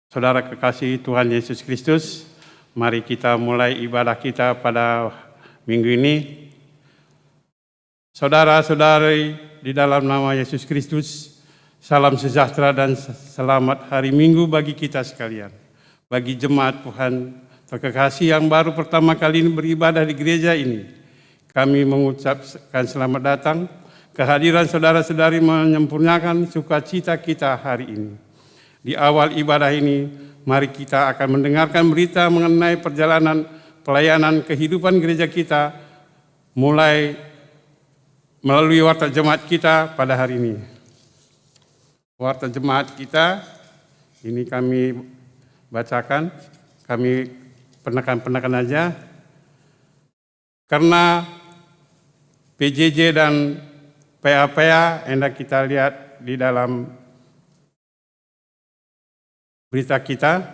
Saudara kekasih Tuhan Yesus Kristus, mari kita mulai ibadah kita pada minggu ini. Saudara-saudari di dalam nama Yesus Kristus, salam sejahtera dan selamat hari Minggu bagi kita sekalian. Bagi jemaat Tuhan terkasih yang baru pertama kali ini beribadah di gereja ini, kami mengucapkan selamat datang. Kehadiran saudara-saudari menyempurnakan sukacita kita hari ini. Di awal ibadah ini, mari kita akan mendengarkan berita mengenai perjalanan pelayanan kehidupan gereja kita mulai melalui warta jemaat kita pada hari ini. Warta jemaat kita ini kami bacakan, kami penekan aja. Karena PJJ dan PA hendak kita lihat di dalam berita kita.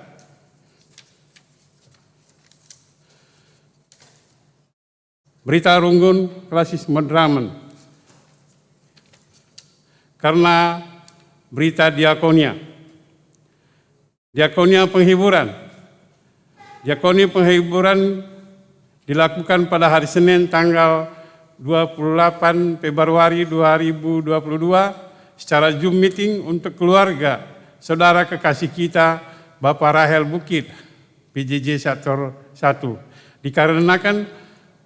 Berita Runggun Klasis Madraman. Karena berita diakonia. Diakonia penghiburan. Diakonia penghiburan dilakukan pada hari Senin tanggal 28 Februari 2022 secara Zoom meeting untuk keluarga saudara kekasih kita, Bapak Rahel Bukit, PJJ Sektor 1. Dikarenakan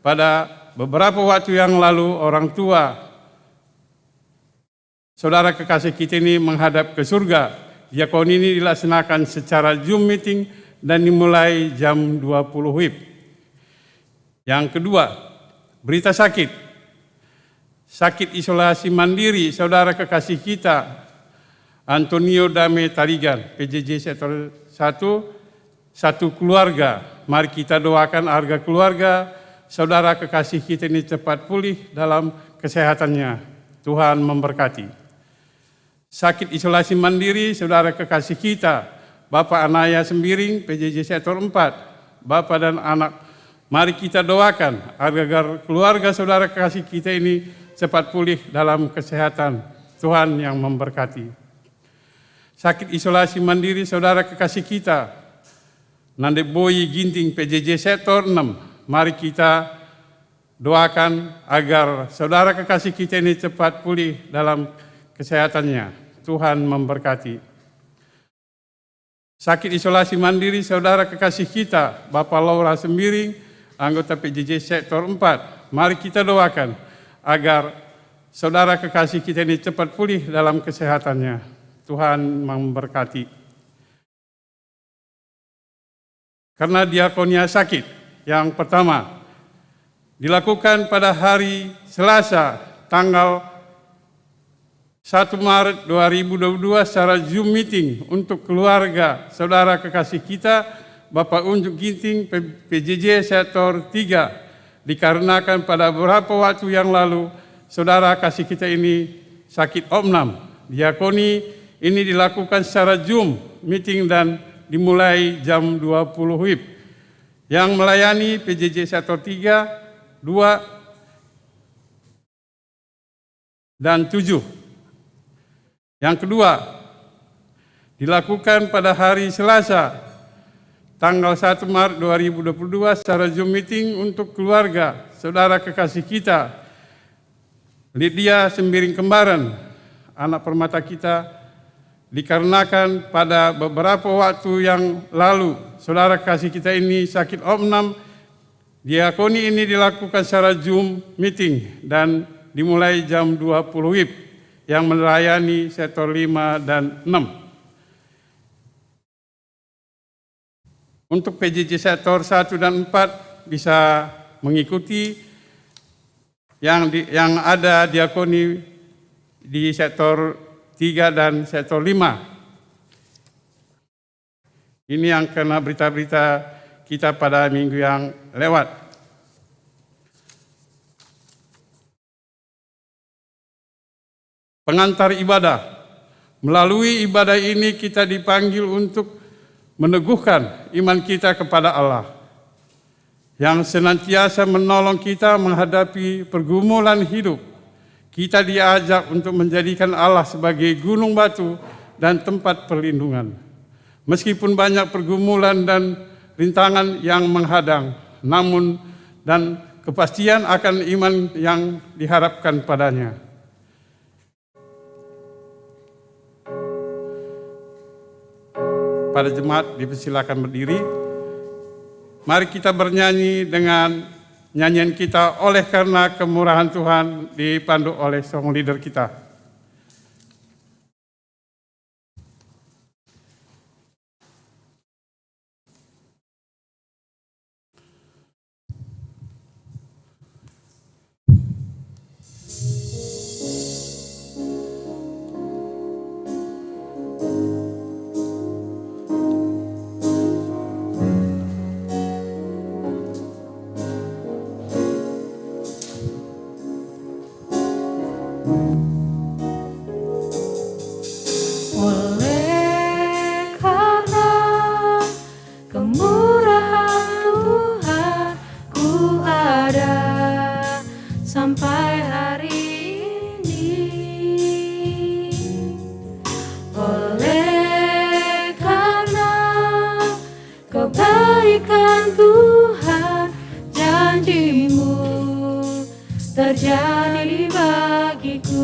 pada beberapa waktu yang lalu orang tua saudara kekasih kita ini menghadap ke surga. Diakoni ini dilaksanakan secara Zoom meeting dan dimulai jam 20 WIB. Yang kedua, berita sakit. Sakit isolasi mandiri saudara kekasih kita, Antonio Dame Tarigan, PJJ Sektor 1, satu keluarga. Mari kita doakan agar keluarga saudara kekasih kita ini cepat pulih dalam kesehatannya. Tuhan memberkati. Sakit isolasi mandiri saudara kekasih kita, Bapak Anaya Sembiring, PJJ Sektor 4, Bapak dan anak. Mari kita doakan agar keluarga saudara kekasih kita ini cepat pulih dalam kesehatan. Tuhan yang memberkati. Sakit isolasi mandiri saudara kekasih kita, Nande Boyi Ginting, PJJ Sektor 6. Mari kita doakan agar saudara kekasih kita ini cepat pulih dalam kesehatannya. Tuhan memberkati. Sakit isolasi mandiri saudara kekasih kita, Bapak Laura Sembiring, anggota PJJ Sektor 4. Mari kita doakan agar saudara kekasih kita ini cepat pulih dalam kesehatannya. Tuhan memberkati. Karena diakonia sakit, yang pertama dilakukan pada hari Selasa tanggal 1 Maret 2022 secara Zoom meeting untuk keluarga saudara kekasih kita, Bapak Unjuk Ginting, PJJ Sektor 3. Dikarenakan pada beberapa waktu yang lalu saudara kasih kita ini sakit opnam. Diakoni ini dilakukan secara Zoom meeting dan dimulai jam 20 WIB. Yang melayani PJJ Sektor 3, 2, dan 7. Yang kedua, dilakukan pada hari Selasa, tanggal 1 Maret 2022 secara Zoom meeting untuk keluarga saudara kekasih kita, Lydia Sembiring Kembaran, anak permata kita. Dikarenakan pada beberapa waktu yang lalu saudara kasih kita ini sakit opnam, diakoni ini dilakukan secara Zoom meeting dan dimulai jam 20 WIB yang melayani Sektor 5 dan 6. Untuk PJJ Sektor 1 dan 4 bisa mengikuti yang ada diakoni di Sektor 3 dan Sektor 5. Ini yang kena berita-berita kita pada minggu yang lewat. Pengantar ibadah. Melalui ibadah ini kita dipanggil untuk meneguhkan iman kita kepada Allah yang senantiasa menolong kita menghadapi pergumulan hidup. Kita diajak untuk menjadikan Allah sebagai gunung batu dan tempat perlindungan. Meskipun banyak pergumulan dan rintangan yang menghadang, namun dan kepastian akan iman yang diharapkan padanya. Pada jemaat dipersilakan berdiri. Mari kita bernyanyi dengan nyanyian kita Oleh Karena Kemurahan Tuhan, dipandu oleh song leader kita. Terjadi bagiku,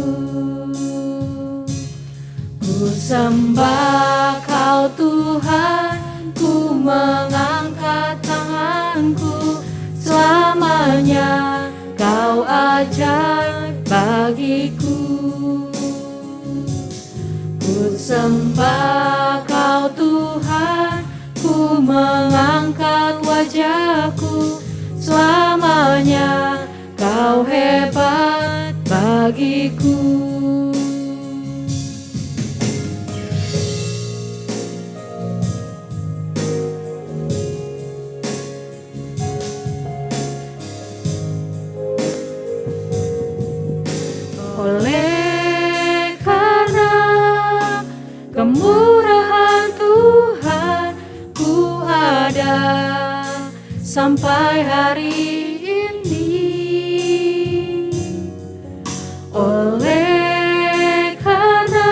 ku sembah Kau Tuhan, ku mengangkat tanganku, selamanya Kau ajaib bagiku. Ku sembah Kau Tuhan, ku mengangkat wajahku, selamanya Kau hebat bagiku. Oleh karena kemurahan Tuhan, ku ada sampai hari ini. Oleh karena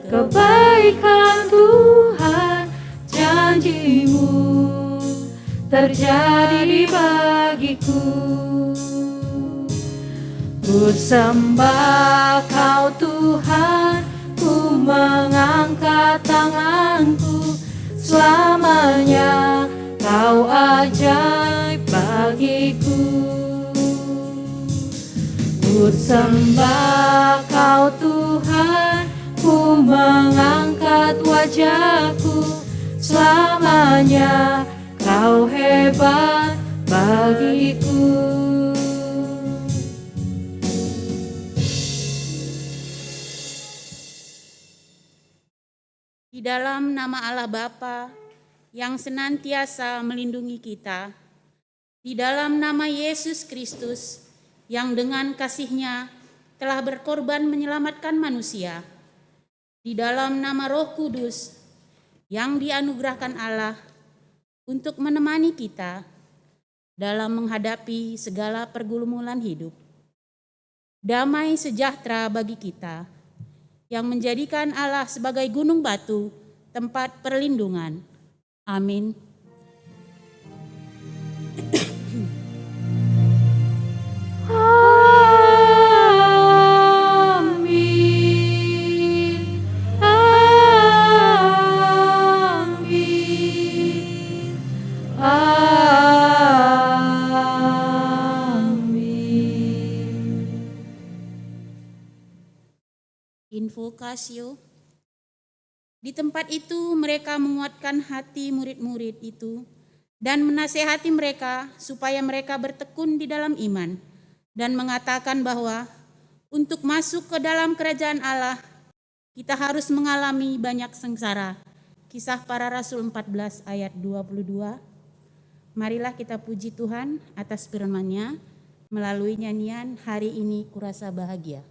kebaikan Tuhan, janji-Mu terjadi bagiku. Ku sembah Kau Tuhan, ku mengangkat tanganku, selamanya Kau ajaib bagiku. Ku sembah Kau Tuhan, ku mengangkat wajahku, selamanya Kau hebat bagiku. Di dalam nama Allah Bapa yang senantiasa melindungi kita, di dalam nama Yesus Kristus yang dengan kasih-Nya telah berkorban menyelamatkan manusia, di dalam nama Roh Kudus yang dianugerahkan Allah untuk menemani kita dalam menghadapi segala pergumulan hidup. Damai sejahtera bagi kita yang menjadikan Allah sebagai gunung batu, tempat perlindungan. Amin. Invokasio. Di tempat itu mereka menguatkan hati murid-murid itu dan menasehati mereka supaya mereka bertekun di dalam iman dan mengatakan bahwa untuk masuk ke dalam kerajaan Allah kita harus mengalami banyak sengsara. Kisah Para Rasul 14 ayat 22. Marilah kita puji Tuhan atas firman-Nya melalui nyanyian Hari Ini Kurasa Bahagia.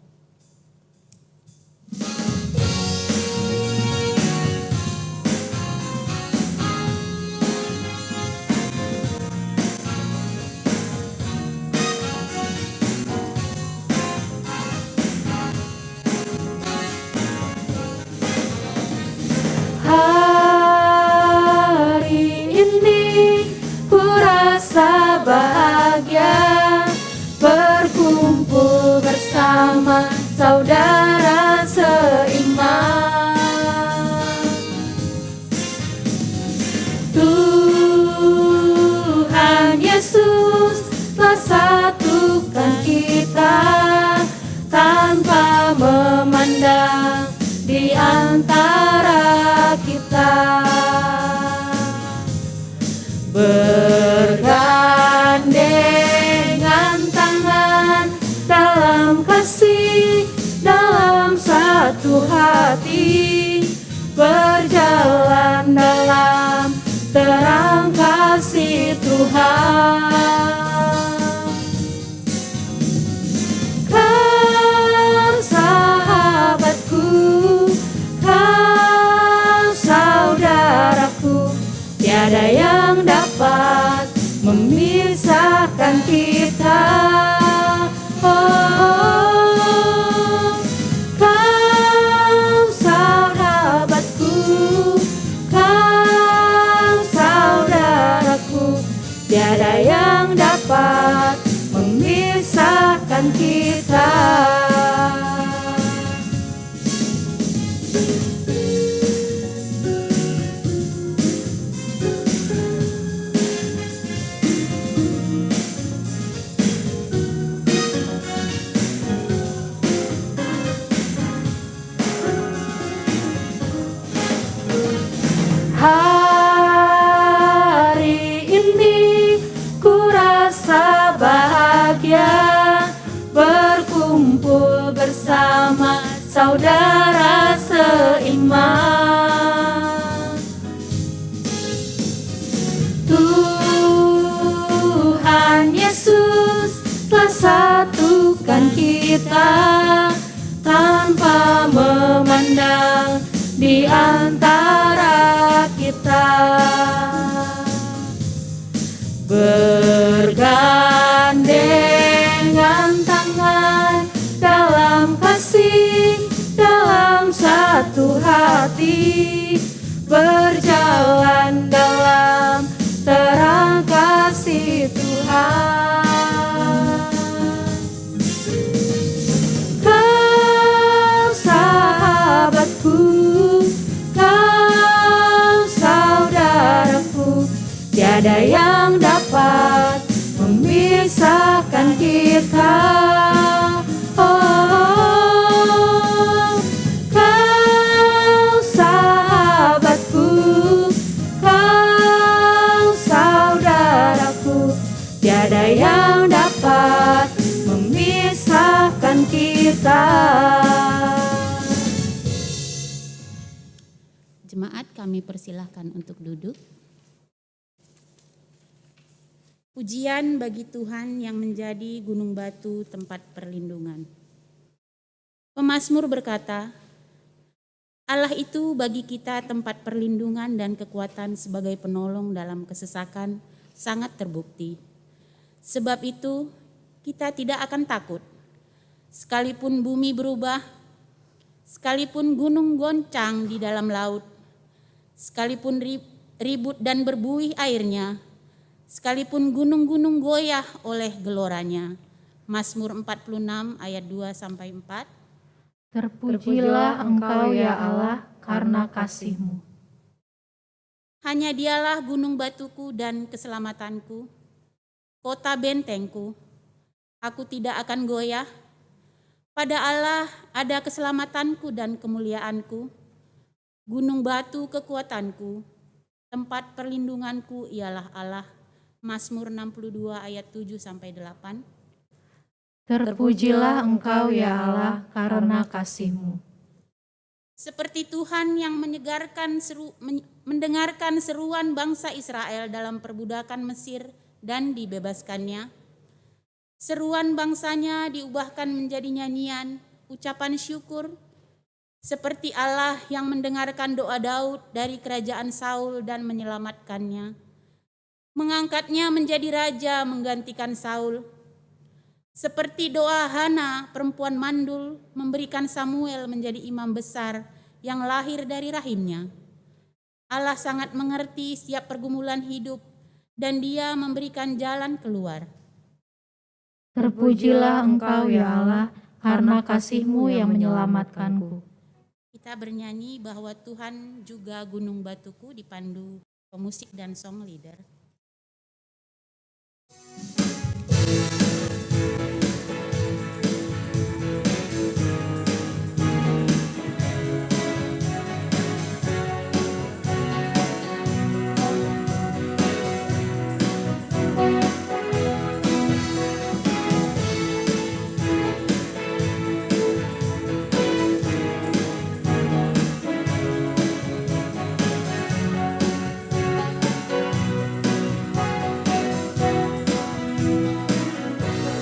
Hari bahagia berkumpul bersama saudara seiman. Tuhan Yesus telah satukan kita tanpa memandang di antara kita. Bergandengan tangan dalam kasih, dalam satu hati, berjalan dalam terang kasih Tuhan. Kau sahabatku, kau saudaraku, tiada yang dapat memisahkan kita. Oh, kau sahabatku, kau saudaraku, tiada yang dapat memisahkan kita. Hari ini ku rasa bahagia berkumpul bersama saudara seiman. Tuhan Yesus telah satukan kita tanpa memandang di antara kita. Bergandengan tangan dalam kasih, dalam satu hati, berjalan dalam terang kasih Tuhan. Kau sahabatku, kau saudaraku, tiada yang dapat memisahkan kita. Oh, kau sahabatku, kau saudaraku, tiada yang dapat memisahkan kita. Jemaat, kami persilahkan untuk duduk. Pujian bagi Tuhan yang menjadi gunung batu tempat perlindungan. Pemazmur berkata, Allah itu bagi kita tempat perlindungan dan kekuatan sebagai penolong dalam kesesakan sangat terbukti. Sebab itu kita tidak akan takut, sekalipun bumi berubah, sekalipun gunung goncang di dalam laut, sekalipun ribut dan berbuih airnya, sekalipun gunung-gunung goyah oleh geloranya. Mazmur 46 ayat 2-4. Terpujilah Engkau ya Allah karena kasih-Mu. Hanya Dialah gunung batuku dan keselamatanku, kota bentengku. Aku tidak akan goyah. Pada Allah ada keselamatanku dan kemuliaanku. Gunung batu kekuatanku, tempat perlindunganku ialah Allah. Mazmur 62 ayat 7-8. Terpujilah Engkau ya Allah karena kasih-Mu. Seperti Tuhan yang mendengarkan seruan bangsa Israel dalam perbudakan Mesir dan dibebaskannya. Seruan bangsanya diubahkan menjadi nyanyian, ucapan syukur. Seperti Allah yang mendengarkan doa Daud dari kerajaan Saul dan menyelamatkannya. Mengangkatnya menjadi raja menggantikan Saul. Seperti doa Hana, perempuan mandul, memberikan Samuel menjadi imam besar yang lahir dari rahimnya. Allah sangat mengerti setiap pergumulan hidup dan Dia memberikan jalan keluar. Terpujilah Engkau ya Allah, karena kasih-Mu yang menyelamatkanku. Kita bernyanyi bahwa Tuhan juga gunung batuku dipandu pemusik dan song leader.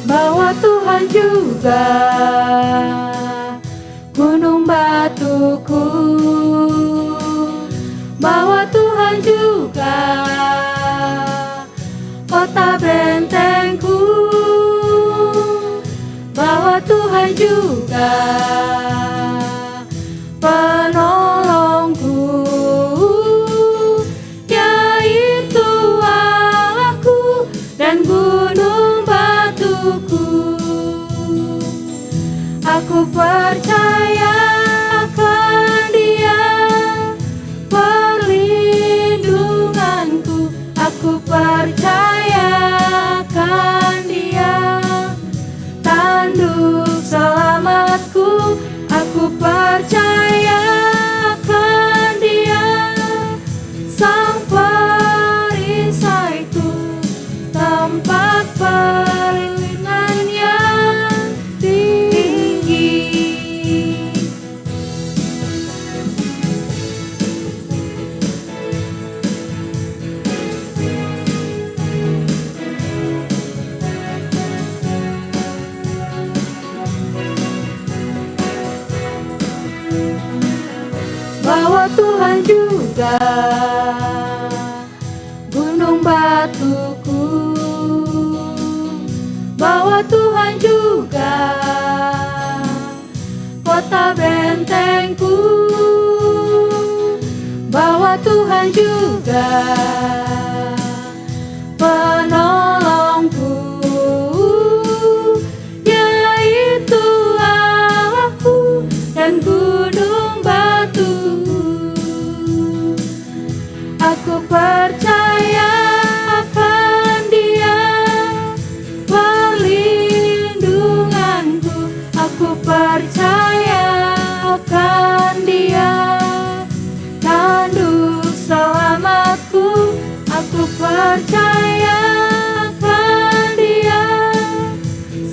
Bahwa Tuhan juga gunung batuku, bahwa Tuhan juga kota bentengku, bahwa Tuhan juga penolongku, yaitu Allahku dan gunung batuku. Aku percaya akan Dia, perlindunganku. Aku percaya akan Dia, tanduk selamatku. Aku percaya akan Dia, sang perisaiku, tempat perlindungan yang tinggi. Bahwa Tuhan juga gunung batuku, bahwa Tuhan juga kota bentengku, bahwa Tuhan juga penolongku, yaitu Allahku dan gunung batuku. Aku percaya akan Dia, perlindunganku. Aku percaya akan Dia, tanduk selamatku. Aku percaya akan Dia,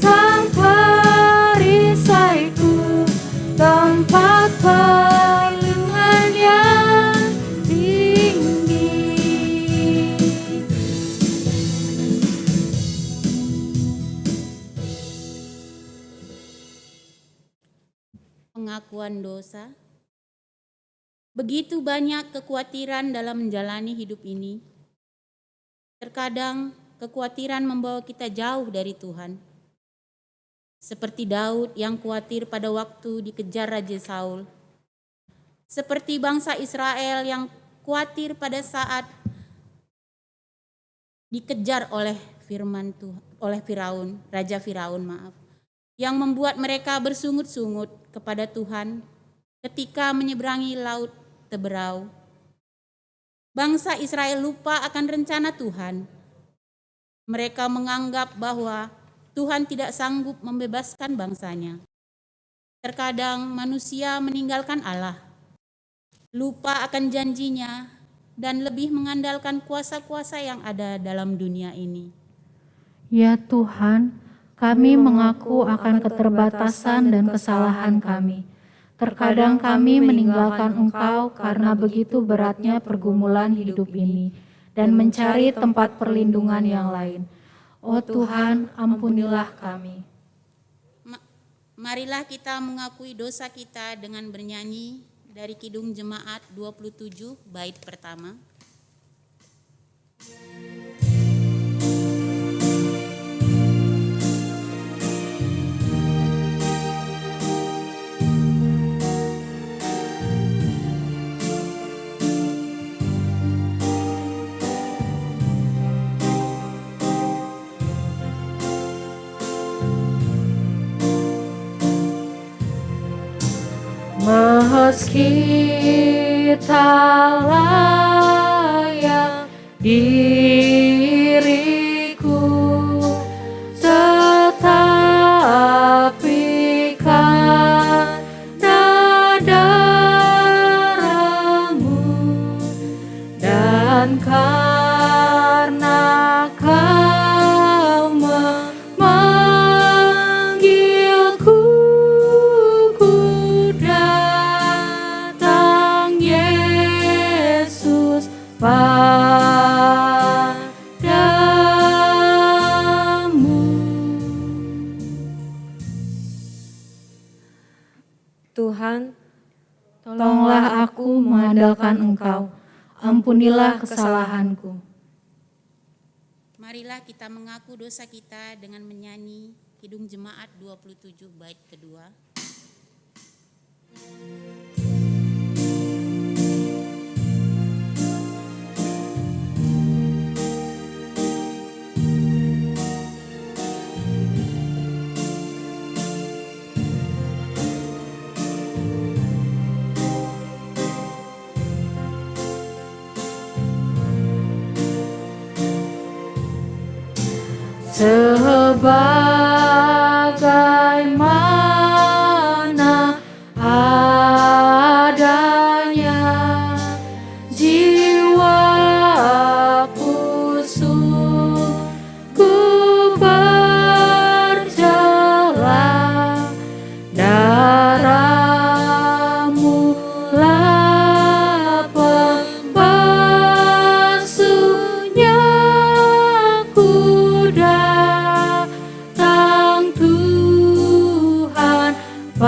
sang perisaiku, tempat perlindungan yang tinggi. Pengakuan dosa. Begitu banyak kekhawatiran dalam menjalani hidup ini. Terkadang kekhawatiran membawa kita jauh dari Tuhan. Seperti Daud yang khawatir pada waktu dikejar Raja Saul. Seperti bangsa Israel yang khawatir pada saat dikejar oleh Firaun, Raja Firaun, yang membuat mereka bersungut-sungut kepada Tuhan ketika menyeberangi Laut Teberau. Bangsa Israel lupa akan rencana Tuhan. Mereka menganggap bahwa Tuhan tidak sanggup membebaskan bangsanya. Terkadang manusia meninggalkan Allah, lupa akan janjinya, dan lebih mengandalkan kuasa-kuasa yang ada dalam dunia ini. Ya Tuhan, kami mengaku akan keterbatasan dan kesalahan kami. Terkadang kami meninggalkan Engkau karena begitu beratnya pergumulan hidup ini dan mencari tempat perlindungan yang lain. Oh Tuhan, ampunilah kami. Marilah kita mengakui dosa kita dengan bernyanyi dari Kidung Jemaat 27 bait pertama. Meski tak layak diriku, tetapi karena darah-Mu dan karena Kau memanggilku, ku datang Yesus padamu. Tuhan, Tolonglah aku mengandalkan Engkau, ampunilah kesalahanku. Marilah kita mengaku dosa kita dengan menyanyi Kidung Jemaat 27 bait kedua. Sebagaimana adanya jiwaku sungguh berjalan, darah-Mu lah pembasuhnya, ku datang Tuhan padamu.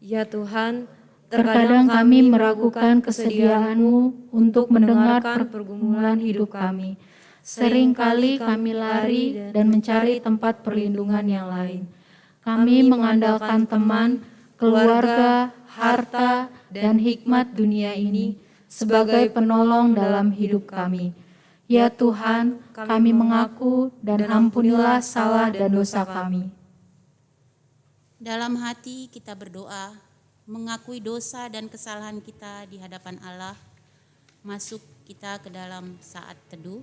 ya Tuhan, Terkadang kami meragukan kesediaan-Mu untuk mendengarkan pergumulan hidup kami. Seringkali kami lari dan mencari tempat perlindungan yang lain. Kami mengandalkan teman, keluarga, harta, dan hikmat dunia ini sebagai penolong dalam hidup kami. Ya Tuhan, kami mengaku dan ampunilah salah dan dosa kami. Dalam hati kita berdoa, mengakui dosa dan kesalahan kita di hadapan Allah. Masuk kita ke dalam saat teduh.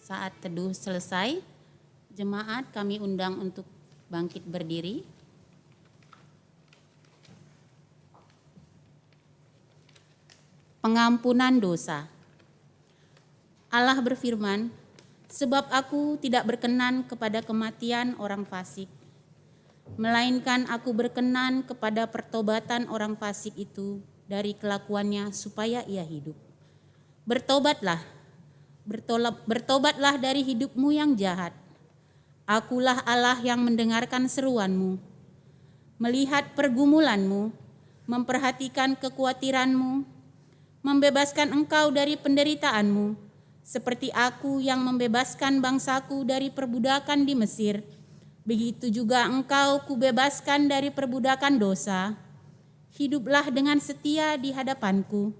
Saat teduh selesai, jemaat kami undang untuk bangkit berdiri. Pengampunan dosa. Allah berfirman, sebab aku tidak berkenan kepada kematian orang fasik, melainkan aku berkenan kepada pertobatan orang fasik itu dari kelakuannya supaya ia hidup. Bertobatlah dari hidupmu yang jahat. Akulah Allah yang mendengarkan seruanmu, melihat pergumulanmu, memperhatikan kekhawatiranmu, membebaskan engkau dari penderitaanmu, seperti aku yang membebaskan bangsaku dari perbudakan di Mesir. Begitu juga engkau kubebaskan dari perbudakan dosa. Hiduplah dengan setia di hadapanku.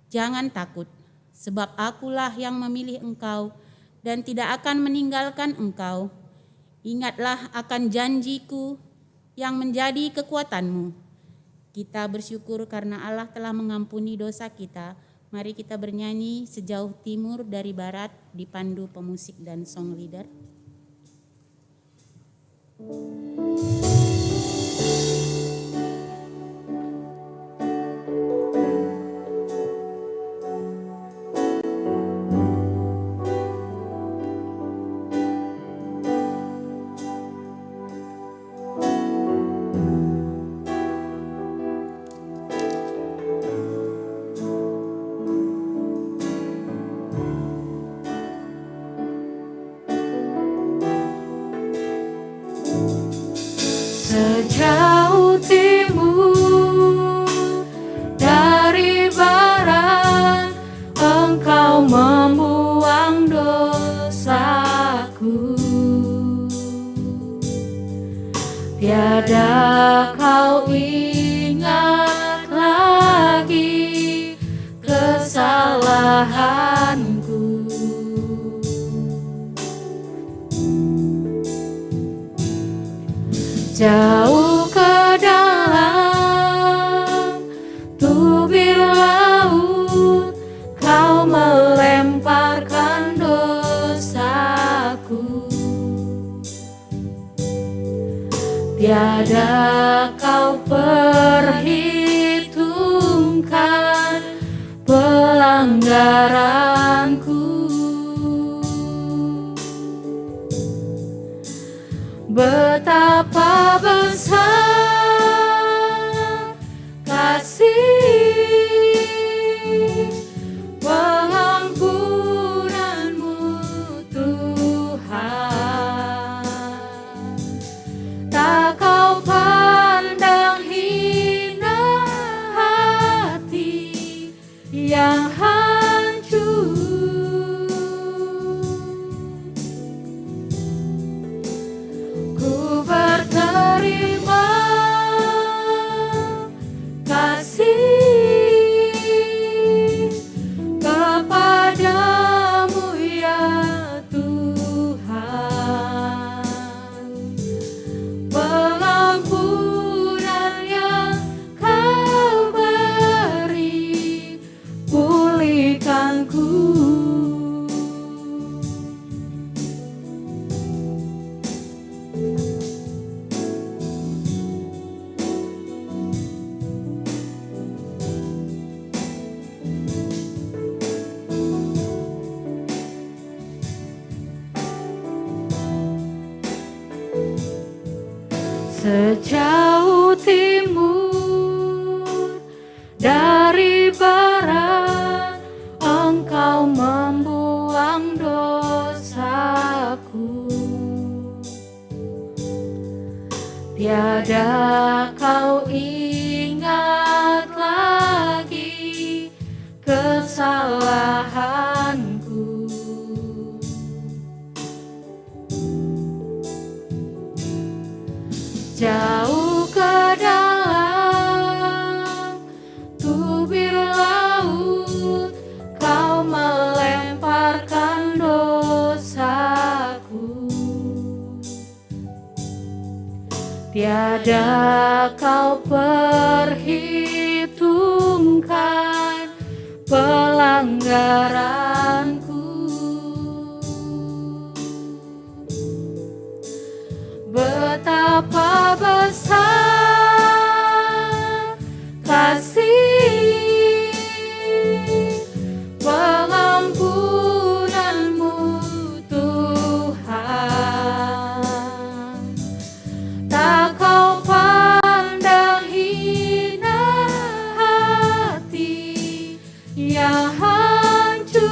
Jangan takut, sebab akulah yang memilih engkau dan tidak akan meninggalkan engkau. Ingatlah akan janjiku yang menjadi kekuatanmu. Kita bersyukur karena Allah telah mengampuni dosa kita. Mari kita bernyanyi sejauh timur dari barat dipandu pemusik dan song leader. Sejauh timur dari barat, Engkau membuang dosaku. Tiada kau ingat lagi kesalahanku. Jauh ke dalam tubir laut, kau melemparkan dosaku. Tiada kau perhitungkan pelanggaranku. Betapa besar kasih pengampunanmu, Tuhan. Tak kau pandang hina hati yang hancur. Ku berterima kasih kepadamu ya Tuhan. Pengampunan yang kau beri, pulihkanku. Sejauh timur dari barat, Engkau membuang dosaku. Tiada kau ingat lagi kesalahanku. Jauh ke dalam tubir laut, kau melemparkan dosaku. Tiada kau perhitungkan pelanggaranku. Betapa besar kasih pengampunanmu, Tuhan. Tak kau pandang hina hati yang hancur.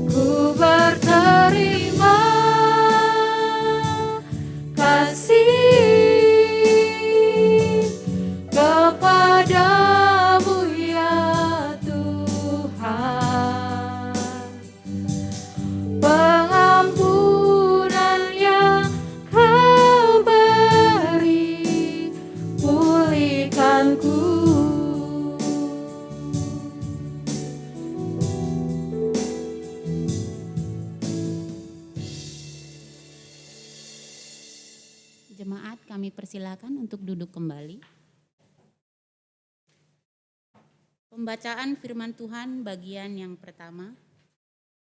Ku berterima kasih kepadamu ya Tuhan. Pengampunan yang kau beri, pulihkanku. Jemaat, kami persilakan untuk duduk kembali. Pembacaan firman Tuhan bagian yang pertama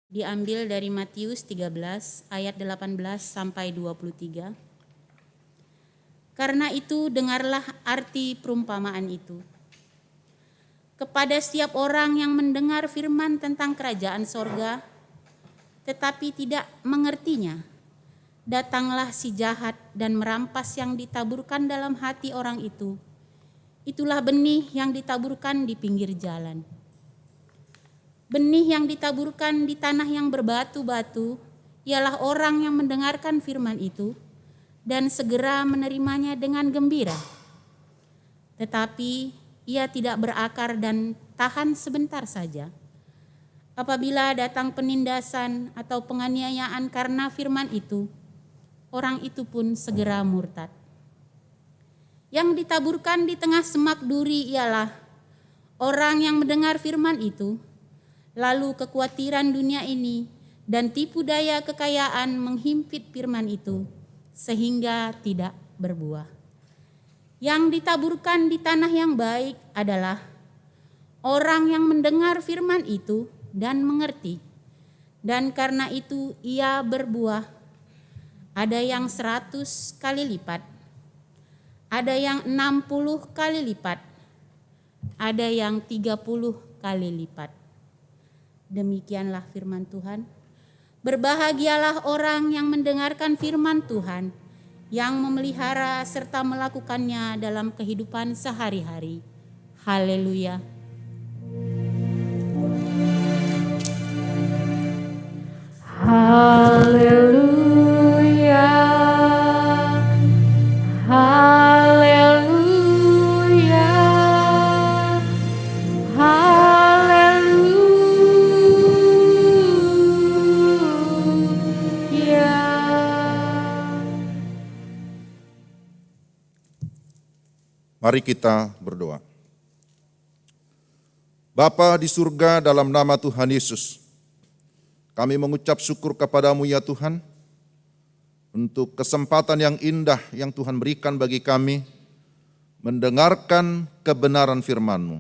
diambil dari Matius 13 ayat 18 sampai 23. Karena itu dengarlah arti perumpamaan itu. Kepada setiap orang yang mendengar firman tentang kerajaan sorga, tetapi tidak mengertinya, datanglah si jahat dan merampas yang ditaburkan dalam hati orang itu. Itulah benih yang ditaburkan di pinggir jalan. Benih yang ditaburkan di tanah yang berbatu-batu, ialah orang yang mendengarkan firman itu dan segera menerimanya dengan gembira. Tetapi ia tidak berakar dan tahan sebentar saja. Apabila datang penindasan atau penganiayaan karena firman itu, orang itu pun segera murtad. Yang ditaburkan di tengah semak duri ialah orang yang mendengar firman itu, lalu kekhawatiran dunia ini dan tipu daya kekayaan menghimpit firman itu sehingga tidak berbuah. Yang ditaburkan di tanah yang baik adalah orang yang mendengar firman itu dan mengerti, dan karena itu ia berbuah. Ada yang 100 kali lipat, ada yang 60 kali lipat, ada yang 30 kali lipat. Demikianlah firman Tuhan. Berbahagialah orang yang mendengarkan firman Tuhan, yang memelihara serta melakukannya dalam kehidupan sehari-hari. Haleluya. Haleluya. Haleluya. Haleluya. Mari kita berdoa. Bapa di surga, dalam nama Tuhan Yesus, kami mengucap syukur kepadamu ya Tuhan, untuk kesempatan yang indah yang Tuhan berikan bagi kami, mendengarkan kebenaran firman-Mu.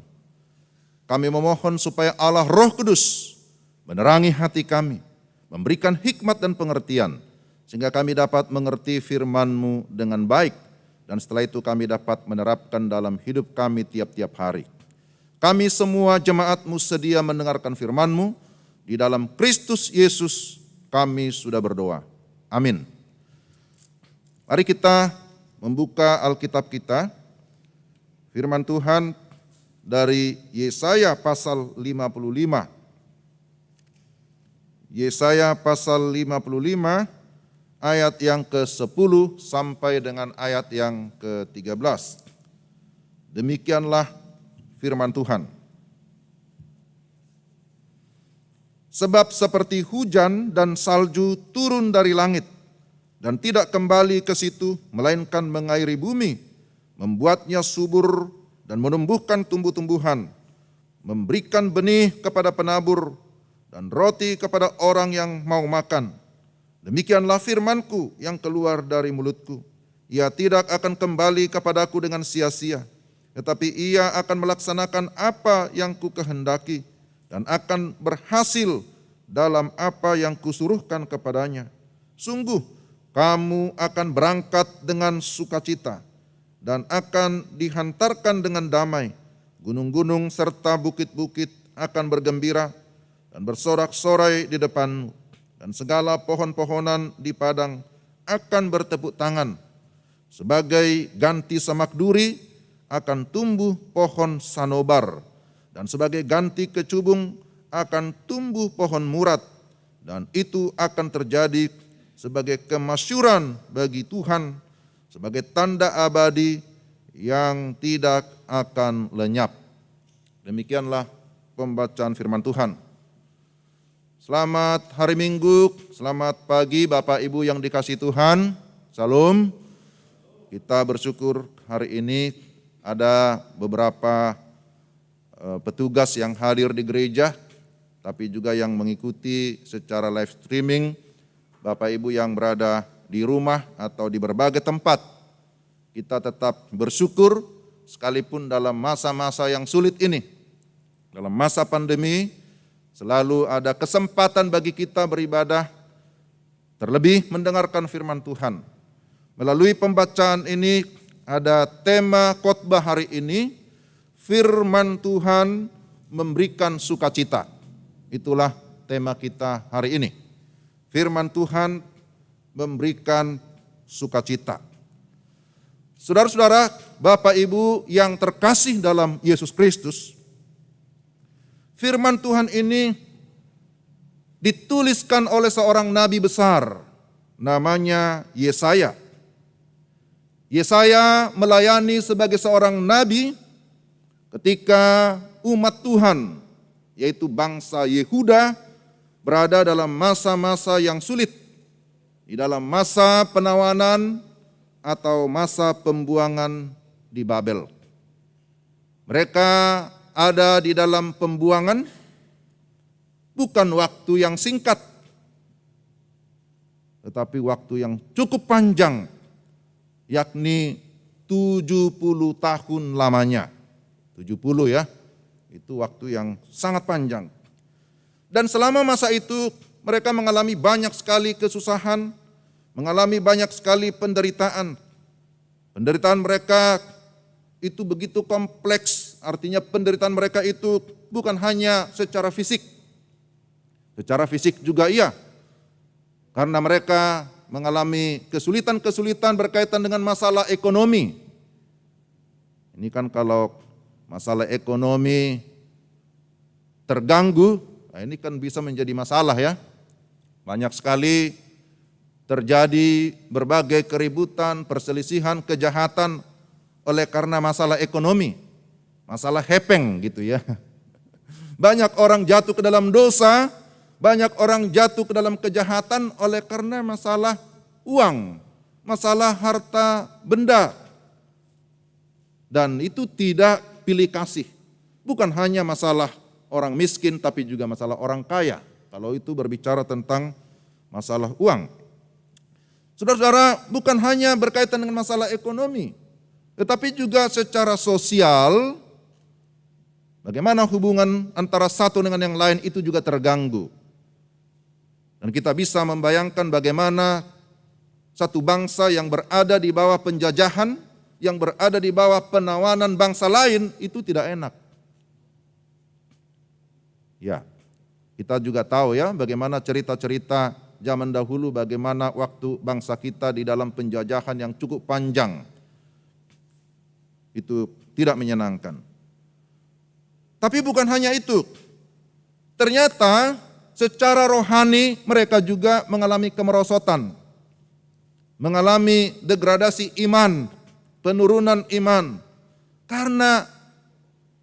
Kami memohon supaya Allah Roh Kudus menerangi hati kami, memberikan hikmat dan pengertian, sehingga kami dapat mengerti firman-Mu dengan baik, dan setelah itu kami dapat menerapkan dalam hidup kami tiap-tiap hari. Kami semua jemaat-Mu sedia mendengarkan firman-Mu. Di dalam Kristus Yesus kami sudah berdoa. Amin. Mari kita membuka Alkitab kita. Firman Tuhan dari Yesaya pasal 55. Yesaya pasal 55 ayat yang ke-10 sampai dengan ayat yang ke-13. Demikianlah firman Tuhan. Sebab seperti hujan dan salju turun dari langit dan tidak kembali ke situ, melainkan mengairi bumi, membuatnya subur dan menumbuhkan tumbuh-tumbuhan, memberikan benih kepada penabur dan roti kepada orang yang mau makan. Demikianlah firman-Ku yang keluar dari mulut-Ku. Ia tidak akan kembali kepadaku dengan sia-sia, tetapi ia akan melaksanakan apa yang Ku kehendaki dan akan berhasil dalam apa yang Kusuruhkan kepadanya. Sungguh, kamu akan berangkat dengan sukacita dan akan dihantarkan dengan damai. Gunung-gunung serta bukit-bukit akan bergembira dan bersorak-sorai di depanmu, dan segala pohon-pohonan di padang akan bertepuk tangan. Sebagai ganti semak duri akan tumbuh pohon sanobar, dan sebagai ganti kecubung akan tumbuh pohon murad, dan itu akan terjadi sebagai kemasyuran bagi Tuhan, sebagai tanda abadi yang tidak akan lenyap. Demikianlah pembacaan firman Tuhan. Selamat hari Minggu, selamat pagi Bapak Ibu yang dikasihi Tuhan. Salam. Kita bersyukur hari ini ada beberapa petugas yang hadir di gereja, tapi juga yang mengikuti secara live streaming. Bapak Ibu yang berada di rumah atau di berbagai tempat, kita tetap bersyukur sekalipun dalam masa-masa yang sulit ini. Dalam masa pandemi selalu ada kesempatan bagi kita beribadah, terlebih mendengarkan firman Tuhan. Melalui pembacaan ini ada tema khotbah hari ini, firman Tuhan memberikan sukacita. Itulah tema kita hari ini. Firman Tuhan memberikan sukacita. Saudara-saudara, Bapak Ibu yang terkasih dalam Yesus Kristus, firman Tuhan ini dituliskan oleh seorang nabi besar, namanya Yesaya. Yesaya melayani sebagai seorang nabi ketika umat Tuhan, yaitu bangsa Yehuda, berada dalam masa-masa yang sulit, di dalam masa penawanan atau masa pembuangan di Babel. Mereka ada di dalam pembuangan bukan waktu yang singkat, tetapi waktu yang cukup panjang, yakni 70 tahun lamanya. 70 ya, itu waktu yang sangat panjang. Dan selama masa itu mereka mengalami banyak sekali kesusahan, mengalami banyak sekali penderitaan. Penderitaan mereka itu begitu kompleks, artinya penderitaan mereka itu bukan hanya secara fisik. Secara fisik juga iya, karena mereka mengalami kesulitan-kesulitan berkaitan dengan masalah ekonomi. Ini kan kalau masalah ekonomi terganggu, nah ini kan bisa menjadi masalah ya. Banyak sekali terjadi berbagai keributan, perselisihan, kejahatan oleh karena masalah ekonomi, masalah hepeng gitu ya. Banyak orang jatuh ke dalam dosa, banyak orang jatuh ke dalam kejahatan oleh karena masalah uang, masalah harta benda. Dan itu tidak pilih kasih. Bukan hanya masalah orang miskin tapi juga masalah orang kaya. Kalau itu berbicara tentang masalah uang. Saudara-saudara, bukan hanya berkaitan dengan masalah ekonomi, tetapi juga secara sosial, bagaimana hubungan antara satu dengan yang lain itu juga terganggu. Dan kita bisa membayangkan bagaimana satu bangsa yang berada di bawah penjajahan, yang berada di bawah penawanan bangsa lain, itu tidak enak. Ya, kita juga tahu ya bagaimana cerita-cerita zaman dahulu, bagaimana waktu bangsa kita di dalam penjajahan yang cukup panjang. Itu tidak menyenangkan. Tapi bukan hanya itu. Ternyata secara rohani mereka juga mengalami kemerosotan. Mengalami degradasi iman, penurunan iman. Karena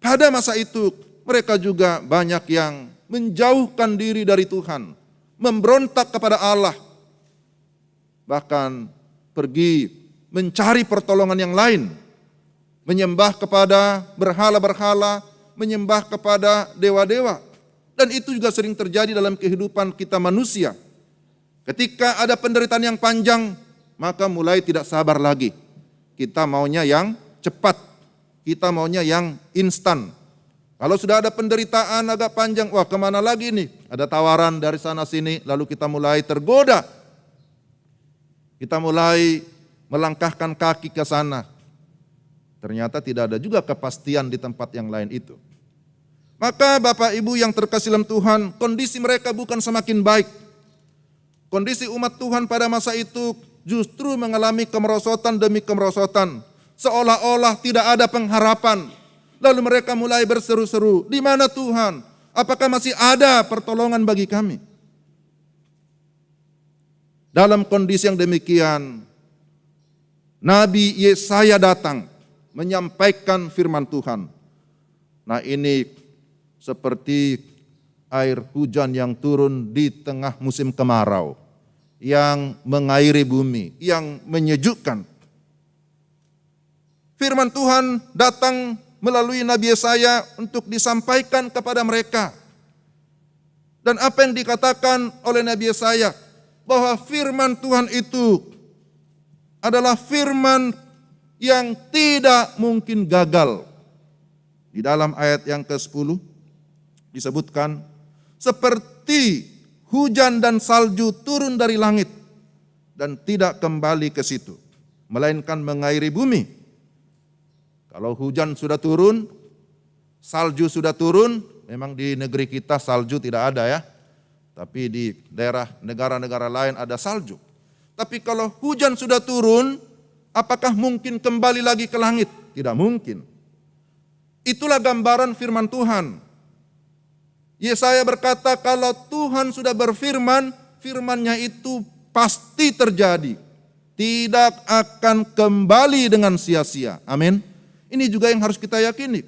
pada masa itu mereka juga banyak yang menjauhkan diri dari Tuhan, memberontak kepada Allah, bahkan pergi mencari pertolongan yang lain, menyembah kepada berhala-berhala, menyembah kepada dewa-dewa. Dan itu juga sering terjadi dalam kehidupan kita manusia. Ketika ada penderitaan yang panjang, maka mulai tidak sabar lagi. Kita maunya yang cepat, kita maunya yang instan. Kalau sudah ada penderitaan agak panjang, wah kemana lagi nih? Ada tawaran dari sana sini, lalu kita mulai tergoda. Kita mulai melangkahkan kaki ke sana. Ternyata tidak ada juga kepastian di tempat yang lain itu. Maka Bapak Ibu yang terkasih dalam Tuhan, kondisi mereka bukan semakin baik. Kondisi umat Tuhan pada masa itu justru mengalami kemerosotan demi kemerosotan. Seolah-olah tidak ada pengharapan. Lalu mereka mulai berseru-seru, di mana Tuhan? Apakah masih ada pertolongan bagi kami? Dalam kondisi yang demikian, Nabi Yesaya datang menyampaikan firman Tuhan. Nah ini seperti air hujan yang turun di tengah musim kemarau, yang mengairi bumi, yang menyejukkan. Firman Tuhan datang melalui Nabi Yesaya untuk disampaikan kepada mereka. Dan apa yang dikatakan oleh Nabi Yesaya, bahwa firman Tuhan itu adalah firman yang tidak mungkin gagal. Di dalam ayat yang ke-10 disebutkan, seperti hujan dan salju turun dari langit dan tidak kembali ke situ, melainkan mengairi bumi. Kalau hujan sudah turun, salju sudah turun, memang di negeri kita salju tidak ada ya, tapi di daerah negara-negara lain ada salju. Tapi kalau hujan sudah turun, apakah mungkin kembali lagi ke langit? Tidak mungkin. Itulah gambaran firman Tuhan. Yesaya berkata kalau Tuhan sudah berfirman, firman-Nya itu pasti terjadi. Tidak akan kembali dengan sia-sia. Amin. Ini juga yang harus kita yakini.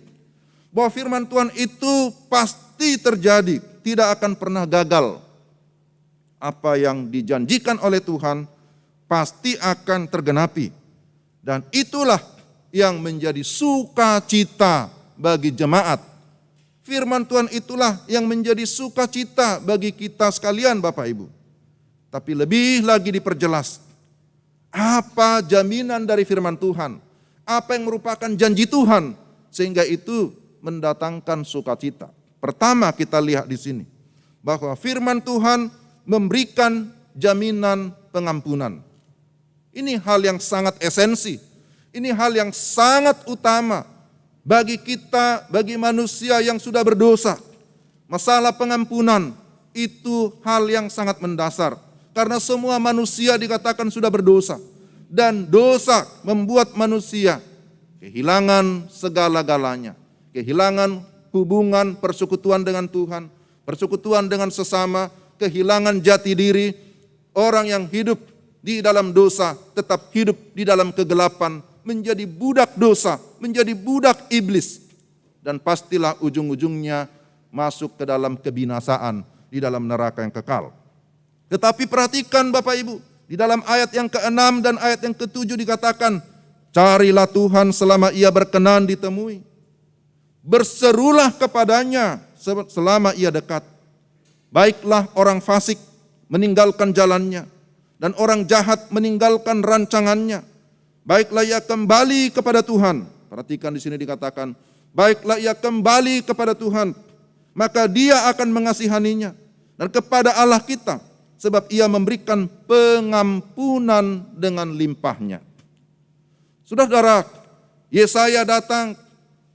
Bahwa firman Tuhan itu pasti terjadi. Tidak akan pernah gagal. Apa yang dijanjikan oleh Tuhan pasti akan tergenapi. Dan itulah yang menjadi sukacita bagi jemaat. Firman Tuhan itulah yang menjadi sukacita bagi kita sekalian Bapak Ibu. Tapi lebih lagi diperjelas. Apa jaminan dari firman Tuhan? Apa yang merupakan janji Tuhan? Sehingga itu mendatangkan sukacita. Pertama kita lihat di sini. Bahwa firman Tuhan memberikan jaminan pengampunan. Ini hal yang sangat esensi. Ini hal yang sangat utama bagi kita, bagi manusia yang sudah berdosa. Masalah pengampunan itu hal yang sangat mendasar. Karena semua manusia dikatakan sudah berdosa. Dan dosa membuat manusia kehilangan segala-galanya. Kehilangan hubungan persekutuan dengan Tuhan, persekutuan dengan sesama, kehilangan jati diri. Orang yang hidup di dalam dosa tetap hidup di dalam kegelapan, menjadi budak dosa, menjadi budak iblis. Dan pastilah ujung-ujungnya masuk ke dalam kebinasaan, di dalam neraka yang kekal. Tetapi perhatikan Bapak Ibu, di dalam ayat yang ke-6 dan ayat yang ke-7 dikatakan, carilah Tuhan selama ia berkenan ditemui. Berserulah kepadanya selama ia dekat. Baiklah orang fasik meninggalkan jalannya, dan orang jahat meninggalkan rancangannya. Baiklah ia kembali kepada Tuhan. Perhatikan di sini dikatakan, baiklah ia kembali kepada Tuhan, maka Dia akan mengasihaninya. Dan kepada Allah kita, sebab Ia memberikan pengampunan dengan limpahnya. Saudara-saudara, Yesaya datang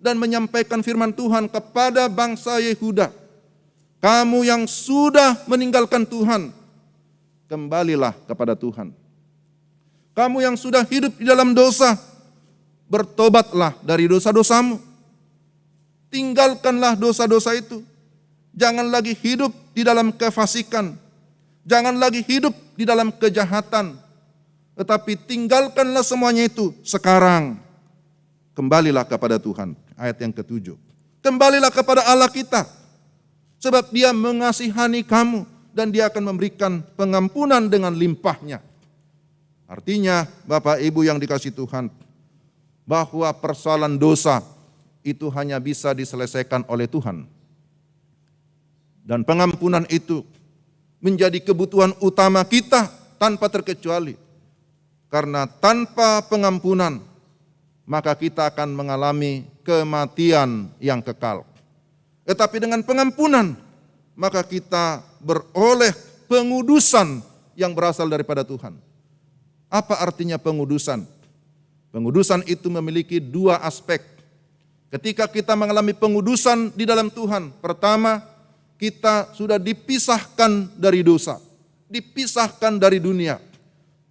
dan menyampaikan firman Tuhan kepada bangsa Yehuda. Kamu yang sudah meninggalkan Tuhan, kembalilah kepada Tuhan. Kamu yang sudah hidup di dalam dosa, bertobatlah dari dosa-dosamu. Tinggalkanlah dosa-dosa itu. Jangan lagi hidup di dalam kefasikan. Jangan lagi hidup di dalam kejahatan. Tetapi tinggalkanlah semuanya itu sekarang. Kembalilah kepada Tuhan. Ayat yang ke-7. Kembalilah kepada Allah kita. Sebab Dia mengasihani kamu dan Dia akan memberikan pengampunan dengan limpahnya. Artinya Bapak Ibu yang dikasihi Tuhan, bahwa persoalan dosa itu hanya bisa diselesaikan oleh Tuhan. Dan pengampunan itu menjadi kebutuhan utama kita tanpa terkecuali. Karena tanpa pengampunan, maka kita akan mengalami kematian yang kekal. Tetapi dengan pengampunan, maka kita beroleh pengudusan yang berasal daripada Tuhan. Apa artinya pengudusan? Pengudusan itu memiliki dua aspek. Ketika kita mengalami pengudusan di dalam Tuhan, pertama, kita sudah dipisahkan dari dosa, dipisahkan dari dunia.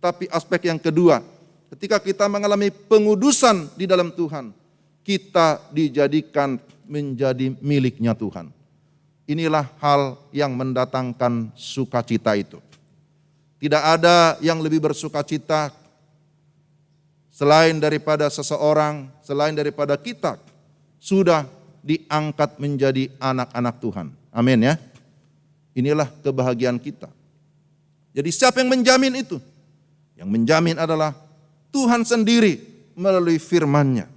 Tapi aspek yang kedua, ketika kita mengalami pengudusan di dalam Tuhan, kita dijadikan menjadi miliknya Tuhan. Inilah hal yang mendatangkan sukacita itu. Tidak ada yang lebih bersukacita selain daripada seseorang, selain daripada kita sudah diangkat menjadi anak-anak Tuhan. Amin ya. Inilah kebahagiaan kita. Jadi siapa yang menjamin itu? Yang menjamin adalah Tuhan sendiri melalui firman-Nya.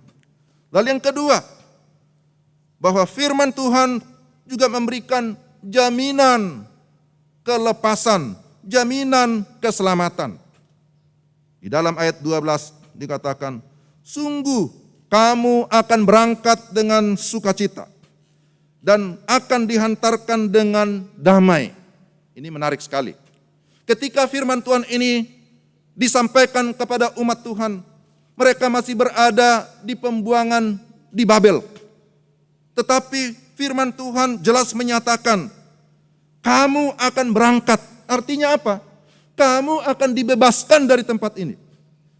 Lalu yang kedua, bahwa firman Tuhan juga memberikan jaminan kelepasan, jaminan keselamatan. Di dalam ayat 12 dikatakan, sungguh kamu akan berangkat dengan sukacita dan akan dihantarkan dengan damai. Ini menarik sekali. Ketika firman Tuhan ini disampaikan kepada umat Tuhan, mereka masih berada di pembuangan di Babel. Tetapi firman Tuhan jelas menyatakan, kamu akan berangkat. Artinya apa? Kamu akan dibebaskan dari tempat ini.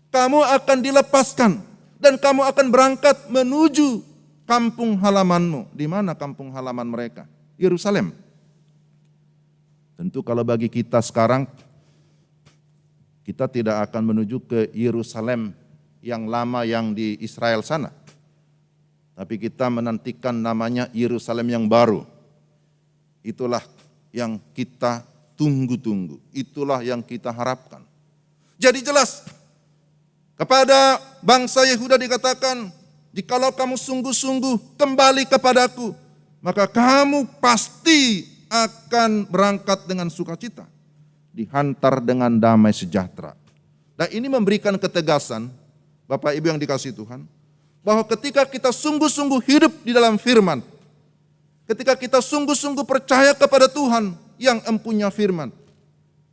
Kamu akan dilepaskan. Dan kamu akan berangkat menuju kampung halamanmu. Di mana kampung halaman mereka? Yerusalem. Tentu kalau bagi kita sekarang, kita tidak akan menuju ke Yerusalem yang lama yang di Israel sana. Tapi kita menantikan namanya Yerusalem yang baru. Itulah yang kita tunggu-tunggu. Itulah yang kita harapkan. Jadi jelas, kepada bangsa Yehuda dikatakan, jikalau kamu sungguh-sungguh kembali kepadaku, maka kamu pasti akan berangkat dengan sukacita, dihantar dengan damai sejahtera. Nah, ini memberikan ketegasan, Bapak Ibu yang dikasihi Tuhan, bahwa ketika kita sungguh-sungguh hidup di dalam firman, ketika kita sungguh-sungguh percaya kepada Tuhan yang empunya firman,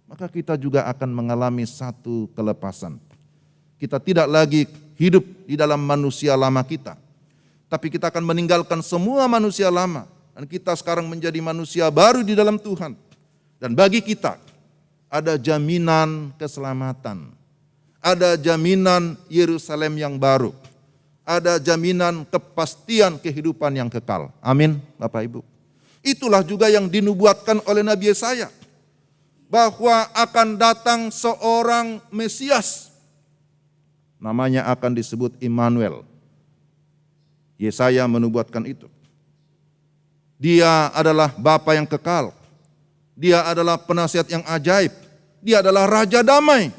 maka kita juga akan mengalami satu kelepasan. Kita tidak lagi hidup di dalam manusia lama kita, tapi kita akan meninggalkan semua manusia lama, dan kita sekarang menjadi manusia baru di dalam Tuhan. Dan bagi kita ada jaminan keselamatan, ada jaminan Yerusalem yang baru, ada jaminan kepastian kehidupan yang kekal. Amin, Bapak Ibu. Itulah juga yang dinubuatkan oleh Nabi Yesaya, bahwa akan datang seorang Mesias, namanya akan disebut Immanuel. Yesaya menubuatkan itu. Dia adalah Bapa yang kekal, dia adalah penasihat yang ajaib, dia adalah Raja Damai.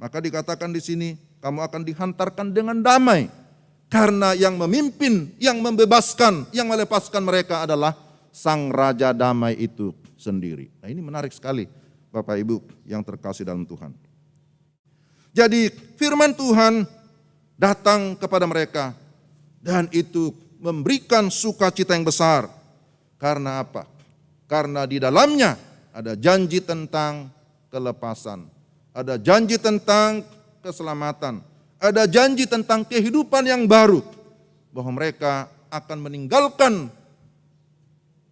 Maka dikatakan di sini, kamu akan dihantarkan dengan damai. Karena yang memimpin, yang membebaskan, yang melepaskan mereka adalah Sang Raja Damai itu sendiri. Nah, ini menarik sekali, Bapak Ibu yang terkasih dalam Tuhan. Jadi firman Tuhan datang kepada mereka, dan itu memberikan sukacita yang besar. Karena apa? Karena di dalamnya ada janji tentang kelepasan, ada janji tentang keselamatan, ada janji tentang kehidupan yang baru, bahwa mereka akan meninggalkan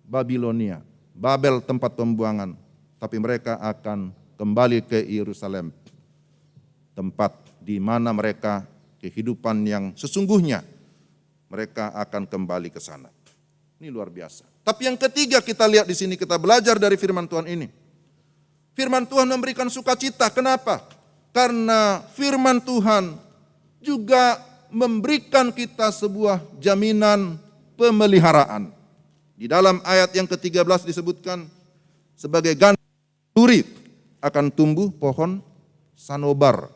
Babilonia, Babel tempat pembuangan, tapi mereka akan kembali ke Yerusalem, tempat di mana mereka kehidupan yang sesungguhnya, mereka akan kembali ke sana. Ini luar biasa. Tapi yang ketiga kita lihat di sini, kita belajar dari firman Tuhan ini. Firman Tuhan memberikan sukacita. Kenapa? Karena firman Tuhan juga memberikan kita sebuah jaminan pemeliharaan. Di dalam ayat yang ke-13 disebutkan, sebagai ganti duri akan tumbuh pohon sanobar.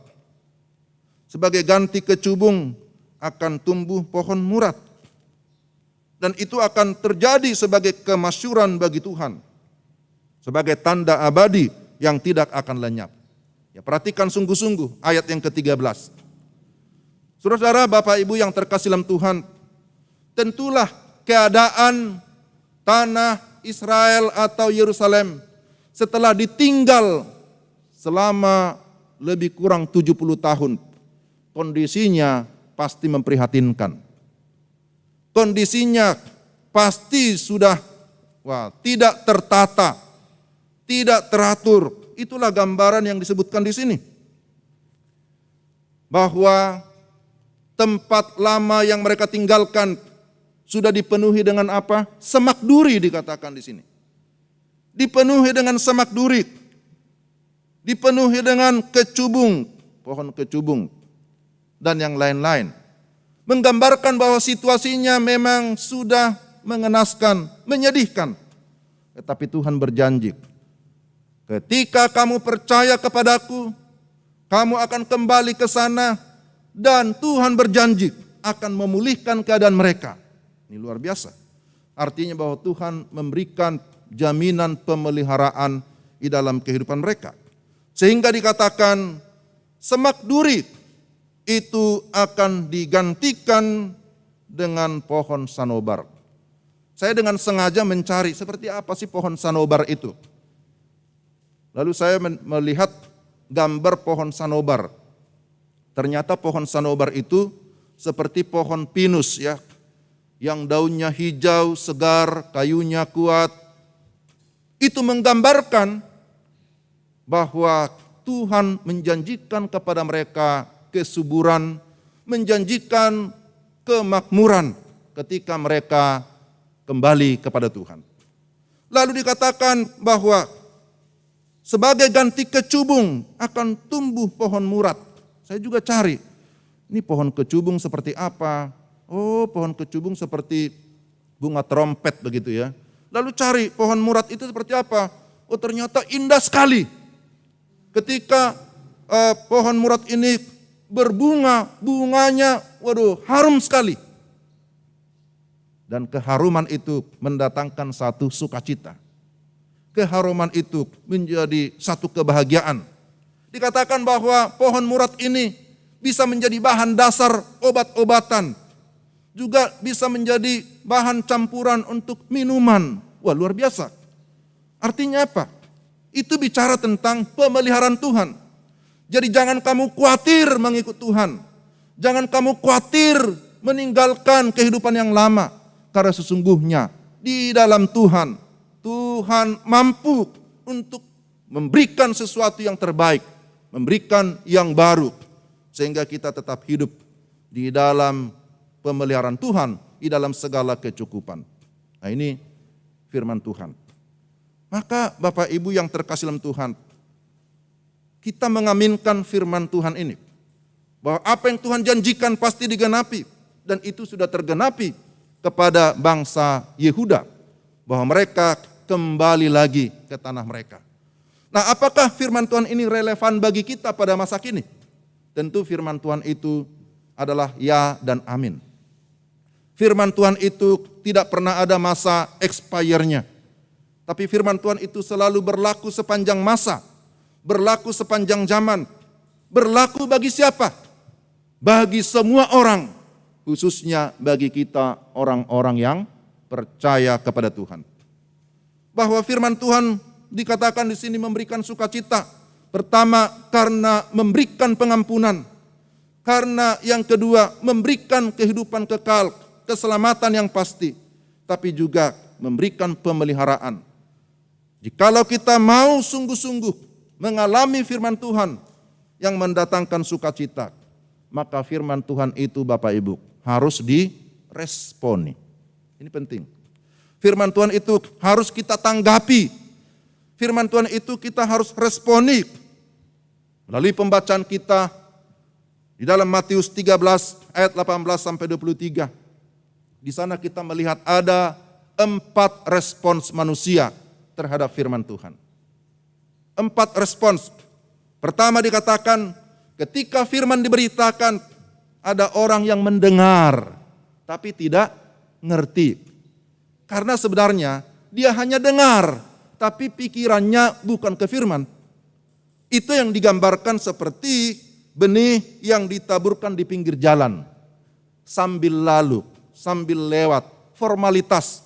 Sebagai ganti kecubung akan tumbuh pohon murad. Dan itu akan terjadi sebagai kemasyuran bagi Tuhan, sebagai tanda abadi yang tidak akan lenyap. Ya, perhatikan sungguh-sungguh ayat yang ke-13. Saudara, Bapak Ibu yang terkasih dalam Tuhan, tentulah keadaan tanah Israel atau Yerusalem setelah ditinggal selama lebih kurang 70 tahun, kondisinya pasti memprihatinkan. Kondisinya pasti sudah tidak tertata, tidak teratur. Itulah gambaran yang disebutkan di sini. Bahwa tempat lama yang mereka tinggalkan sudah dipenuhi dengan apa? Semak duri dikatakan di sini. Dipenuhi dengan semak duri. Dipenuhi dengan kecubung, pohon kecubung, dan yang lain-lain. Menggambarkan bahwa situasinya memang sudah mengenaskan, menyedihkan. Tetapi Tuhan berjanji, ketika kamu percaya kepadaku, kamu akan kembali ke sana, dan Tuhan berjanji akan memulihkan keadaan mereka. Ini luar biasa. Artinya bahwa Tuhan memberikan jaminan pemeliharaan di dalam kehidupan mereka. Sehingga dikatakan semak duri itu akan digantikan dengan pohon sanobar. Saya dengan sengaja mencari seperti apa sih pohon sanobar itu. Lalu saya melihat gambar pohon sanobar. Ternyata pohon sanobar itu seperti pohon pinus ya, yang daunnya hijau, segar, kayunya kuat. Itu menggambarkan bahwa Tuhan menjanjikan kepada mereka kesuburan, menjanjikan kemakmuran ketika mereka kembali kepada Tuhan. Lalu dikatakan bahwa sebagai ganti kecubung akan tumbuh pohon murad. Saya juga cari, ini pohon kecubung seperti apa? Oh, pohon kecubung seperti bunga trompet begitu ya. Lalu cari pohon murad itu seperti apa? Oh, ternyata indah sekali. Ketika pohon murad ini berbunga, bunganya waduh harum sekali. Dan keharuman itu mendatangkan satu sukacita. Keharuman itu menjadi satu kebahagiaan. Dikatakan bahwa pohon murad ini bisa menjadi bahan dasar obat-obatan. Juga bisa menjadi bahan campuran untuk minuman. Wah, luar biasa. Artinya apa? Itu bicara tentang pemeliharaan Tuhan. Jadi jangan kamu khawatir mengikut Tuhan. Jangan kamu khawatir meninggalkan kehidupan yang lama. Karena sesungguhnya di dalam Tuhan mampu untuk memberikan sesuatu yang terbaik, memberikan yang baru, sehingga kita tetap hidup di dalam pemeliharaan Tuhan, di dalam segala kecukupan. Nah, ini firman Tuhan. Maka Bapak Ibu yang terkasih dalam Tuhan, kita mengaminkan firman Tuhan ini, bahwa apa yang Tuhan janjikan pasti digenapi, dan itu sudah tergenapi kepada bangsa Yehuda, bahwa mereka kembali lagi ke tanah mereka. Nah, apakah firman Tuhan ini relevan bagi kita pada masa kini? Tentu firman Tuhan itu adalah ya dan amin. Firman Tuhan itu tidak pernah ada masa expire-nya. Tapi firman Tuhan itu selalu berlaku sepanjang masa, berlaku sepanjang zaman. Berlaku bagi siapa? Bagi semua orang, khususnya bagi kita orang-orang yang percaya kepada Tuhan. Bahwa firman Tuhan dikatakan di sini memberikan sukacita. Pertama, karena memberikan pengampunan. Karena yang kedua, memberikan kehidupan kekal, keselamatan yang pasti. Tapi juga memberikan pemeliharaan. Jikalau kita mau sungguh-sungguh mengalami firman Tuhan yang mendatangkan sukacita, maka firman Tuhan itu Bapak Ibu harus diresponi. Ini penting. Firman Tuhan itu harus kita tanggapi. Firman Tuhan itu kita harus responi. Melalui pembacaan kita di dalam Matius 13 ayat 18 sampai 23. Di sana kita melihat ada 4 respons manusia terhadap firman Tuhan. 4 respons. Pertama dikatakan ketika firman diberitakan ada orang yang mendengar tapi tidak ngerti. Karena sebenarnya dia hanya dengar, tapi pikirannya bukan ke firman. Itu yang digambarkan seperti benih yang ditaburkan di pinggir jalan. Sambil lalu, sambil lewat, formalitas.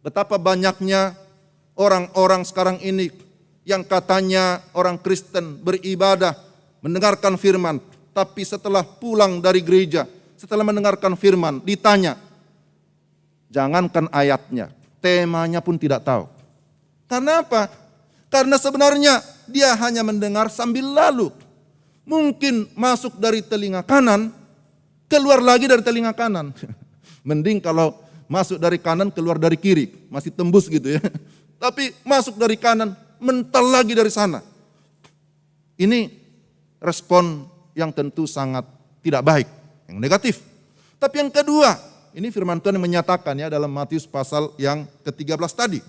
Betapa banyaknya orang-orang sekarang ini yang katanya orang Kristen beribadah, mendengarkan firman. Tapi setelah pulang dari gereja, setelah mendengarkan firman, ditanya, jangankan ayatnya, temanya pun tidak tahu. Karena apa? Karena sebenarnya dia hanya mendengar sambil lalu. Mungkin masuk dari telinga kanan, keluar lagi dari telinga kanan. Mending kalau masuk dari kanan, keluar dari kiri. Masih tembus gitu ya. Tapi masuk dari kanan, mental lagi dari sana. Ini respon yang tentu sangat tidak baik, yang negatif. Tapi yang kedua, ini firman Tuhan yang menyatakan ya dalam Matius pasal yang ke-13 tadi.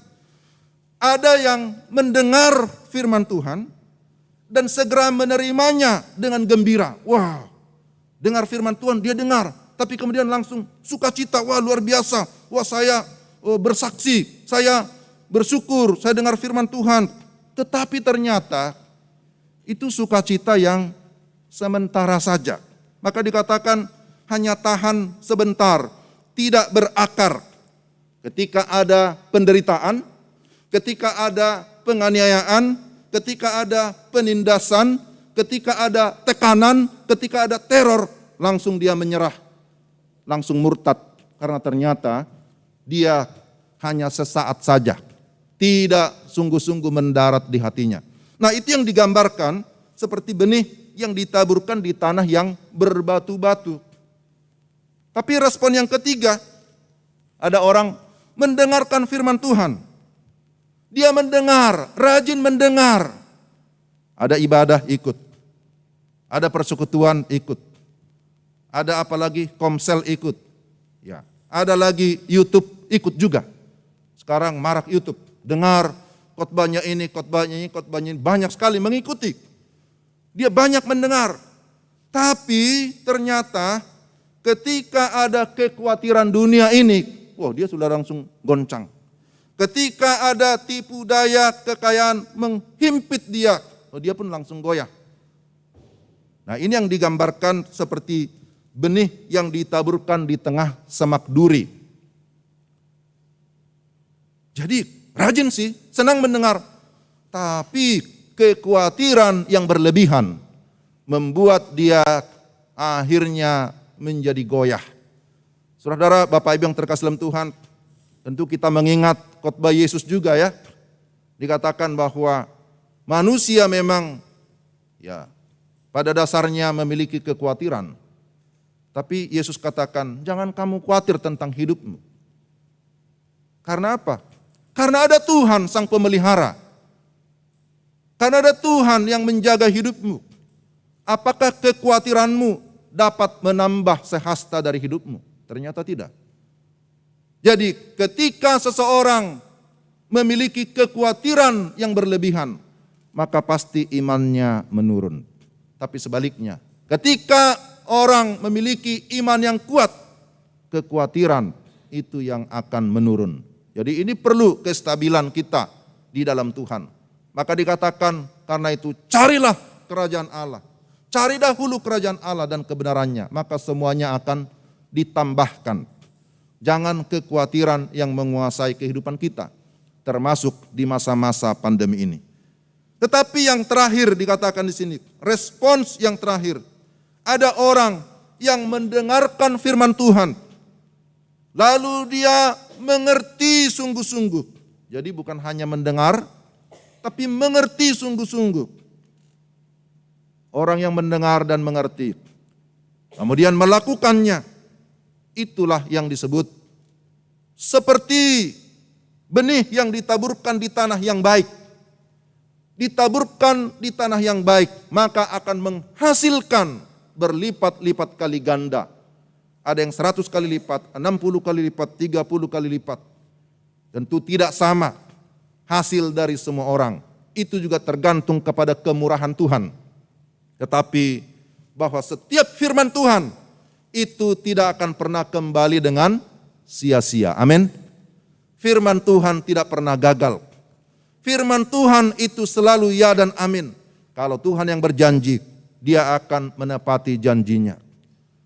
Ada yang mendengar firman Tuhan dan segera menerimanya dengan gembira. Wah, dengar firman Tuhan, dia dengar. Tapi kemudian langsung sukacita, wah luar biasa. Wah saya bersaksi, saya bersyukur, saya dengar firman Tuhan. Tetapi ternyata itu sukacita yang sementara saja. Maka dikatakan hanya tahan sebentar, tidak berakar. Ketika ada penderitaan, ketika ada penganiayaan, ketika ada penindasan, ketika ada tekanan, ketika ada teror, langsung dia menyerah, langsung murtad. Karena ternyata dia hanya sesaat saja, tidak sungguh-sungguh mendarat di hatinya. Nah itu yang digambarkan seperti benih yang ditaburkan di tanah yang berbatu-batu. Tapi respon yang ketiga, ada orang mendengarkan firman Tuhan, Dia mendengar, rajin mendengar. Ada ibadah ikut. Ada persekutuan ikut. Ada apa lagi? Komsel ikut. Ya, ada lagi YouTube ikut juga. Sekarang marak YouTube. Dengar khotbahnya ini, khotbahnya ini, khotbahnya ini. Banyak sekali mengikuti. Dia banyak mendengar. Tapi ternyata ketika ada kekhawatiran dunia ini, wah dia sudah langsung goncang. Ketika ada tipu daya kekayaan menghimpit dia, dia pun langsung goyah. Nah ini yang digambarkan seperti benih yang ditaburkan di tengah semak duri. Jadi rajin sih, senang mendengar. Tapi kekhawatiran yang berlebihan membuat dia akhirnya menjadi goyah. Saudara, Bapak Ibu yang terkasih dalam Tuhan, tentu kita mengingat khotbah Yesus juga ya. Dikatakan bahwa manusia memang ya pada dasarnya memiliki kekhawatiran. Tapi Yesus katakan, jangan kamu khawatir tentang hidupmu. Karena apa? Karena ada Tuhan sang pemelihara. Karena ada Tuhan yang menjaga hidupmu. Apakah kekhawatiranmu dapat menambah sehasta dari hidupmu? Ternyata tidak. Jadi ketika seseorang memiliki kekhawatiran yang berlebihan, maka pasti imannya menurun. Tapi sebaliknya, ketika orang memiliki iman yang kuat, kekhawatiran itu yang akan menurun. Jadi ini perlu kestabilan kita di dalam Tuhan. Maka dikatakan karena itu carilah kerajaan Allah. Cari dahulu kerajaan Allah dan kebenarannya, maka semuanya akan ditambahkan. Jangan kekhawatiran yang menguasai kehidupan kita, termasuk di masa-masa pandemi ini. Tetapi yang terakhir dikatakan di sini, respons yang terakhir. Ada orang yang mendengarkan firman Tuhan, lalu dia mengerti sungguh-sungguh. Jadi bukan hanya mendengar, tapi mengerti sungguh-sungguh. Orang yang mendengar dan mengerti, kemudian melakukannya, itulah yang disebut seperti benih yang ditaburkan di tanah yang baik. Ditaburkan di tanah yang baik, maka akan menghasilkan berlipat-lipat kali ganda. Ada yang 100 kali lipat, 60 kali lipat, 30 kali lipat. Tentu tidak sama hasil dari semua orang. Itu juga tergantung kepada kemurahan Tuhan. Tetapi bahwa setiap firman Tuhan itu tidak akan pernah kembali dengan sia-sia. Amin. Firman Tuhan tidak pernah gagal. Firman Tuhan itu selalu ya dan amin. Kalau Tuhan yang berjanji, dia akan menepati janjinya.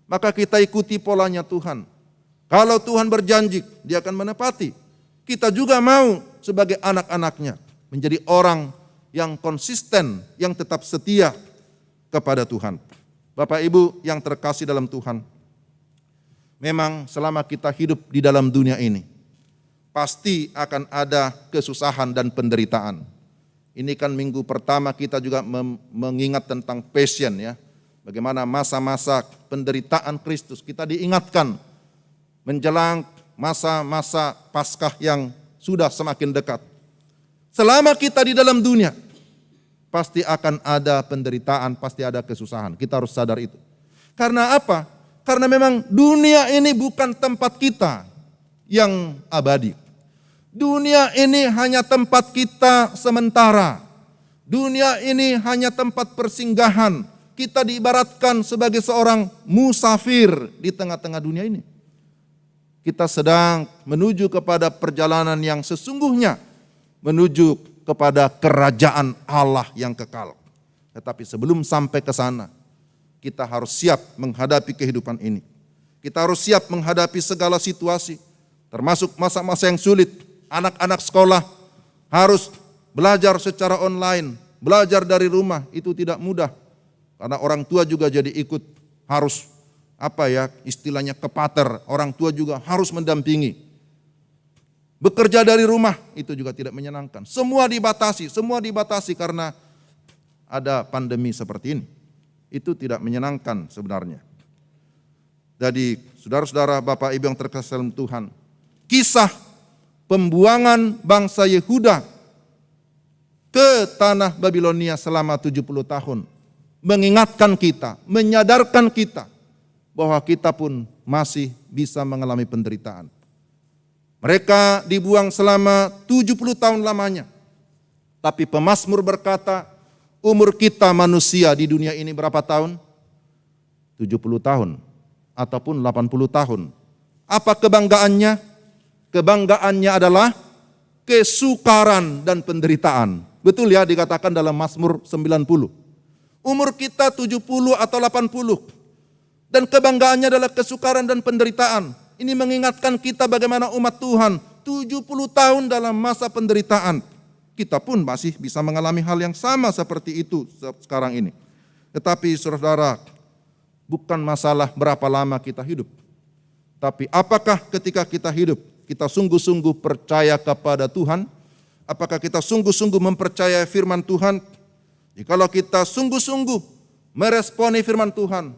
Maka kita ikuti polanya Tuhan. Kalau Tuhan berjanji, dia akan menepati. Kita juga mau sebagai anak-anaknya menjadi orang yang konsisten, yang tetap setia kepada Tuhan. Bapak Ibu yang terkasih dalam Tuhan, memang selama kita hidup di dalam dunia ini, pasti akan ada kesusahan dan penderitaan. Ini kan minggu pertama kita juga mengingat tentang passion ya. Bagaimana masa-masa penderitaan Kristus kita diingatkan menjelang masa-masa Paskah yang sudah semakin dekat. Selama kita di dalam dunia, pasti akan ada penderitaan, pasti ada kesusahan. Kita harus sadar itu. Karena apa? Karena memang dunia ini bukan tempat kita yang abadi. Dunia ini hanya tempat kita sementara. Dunia ini hanya tempat persinggahan. Kita diibaratkan sebagai seorang musafir di tengah-tengah dunia ini. Kita sedang menuju kepada perjalanan yang sesungguhnya, menuju kepada kerajaan Allah yang kekal. Tetapi sebelum sampai ke sana, kita harus siap menghadapi kehidupan ini. Kita harus siap menghadapi segala situasi, termasuk masa-masa yang sulit. Anak-anak sekolah harus belajar secara online, belajar dari rumah, itu tidak mudah. Karena orang tua juga jadi ikut harus istilahnya kepater, orang tua juga harus mendampingi. Bekerja dari rumah itu juga tidak menyenangkan. Semua dibatasi karena ada pandemi seperti ini. Itu tidak menyenangkan sebenarnya. Jadi saudara-saudara, Bapak Ibu yang terkasih dalam Tuhan, kisah pembuangan bangsa Yehuda ke tanah Babilonia selama 70 tahun. Mengingatkan kita, menyadarkan kita bahwa kita pun masih bisa mengalami penderitaan. Mereka dibuang selama 70 tahun lamanya. Tapi pemazmur berkata, umur kita manusia di dunia ini berapa tahun? 70 tahun ataupun 80 tahun. Apa kebanggaannya? Kebanggaannya adalah kesukaran dan penderitaan. Betul ya, dikatakan dalam Mazmur 90. Umur kita 70 atau 80. Dan kebanggaannya adalah kesukaran dan penderitaan. Ini mengingatkan kita bagaimana umat Tuhan 70 tahun dalam masa penderitaan. Kita pun masih bisa mengalami hal yang sama seperti itu sekarang ini. Tetapi saudara, bukan masalah berapa lama kita hidup. Tapi apakah ketika kita hidup, kita sungguh-sungguh percaya kepada Tuhan? Apakah kita sungguh-sungguh mempercayai firman Tuhan? Jikalau kita sungguh-sungguh meresponi firman Tuhan,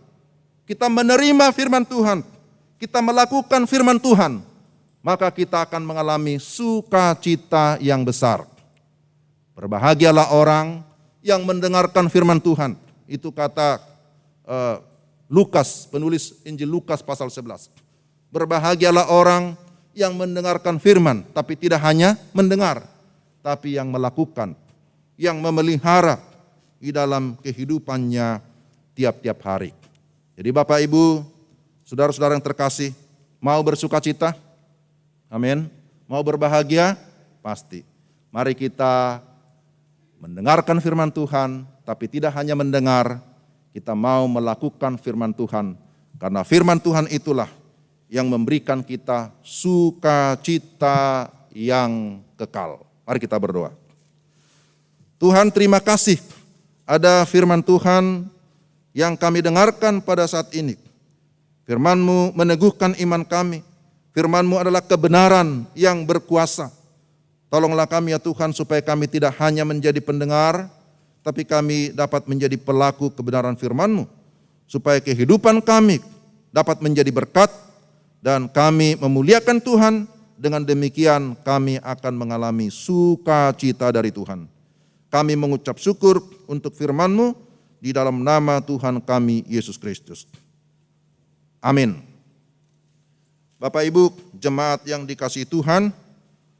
kita menerima firman Tuhan, kita melakukan firman Tuhan, maka kita akan mengalami sukacita yang besar. Berbahagialah orang yang mendengarkan firman Tuhan. Itu kata Lukas, penulis Injil Lukas pasal 11. Berbahagialah orang yang mendengarkan firman, tapi tidak hanya mendengar, tapi yang melakukan, yang memelihara di dalam kehidupannya tiap-tiap hari. Jadi Bapak Ibu, saudara-saudara yang terkasih, mau bersukacita? Amin. Mau berbahagia? Pasti. Mari kita mendengarkan firman Tuhan, tapi tidak hanya mendengar, kita mau melakukan firman Tuhan. Karena firman Tuhan itulah yang memberikan kita sukacita yang kekal. Mari kita berdoa. Tuhan, terima kasih ada firman Tuhan yang kami dengarkan pada saat ini. Firman-Mu meneguhkan iman kami. Firman-Mu adalah kebenaran yang berkuasa. Tolonglah kami ya Tuhan supaya kami tidak hanya menjadi pendengar, tapi kami dapat menjadi pelaku kebenaran firman-Mu. Supaya kehidupan kami dapat menjadi berkat dan kami memuliakan Tuhan. Dengan demikian kami akan mengalami sukacita dari Tuhan. Kami mengucap syukur untuk firman-Mu di dalam nama Tuhan kami Yesus Kristus. Amin. Bapak Ibu jemaat yang dikasihi Tuhan,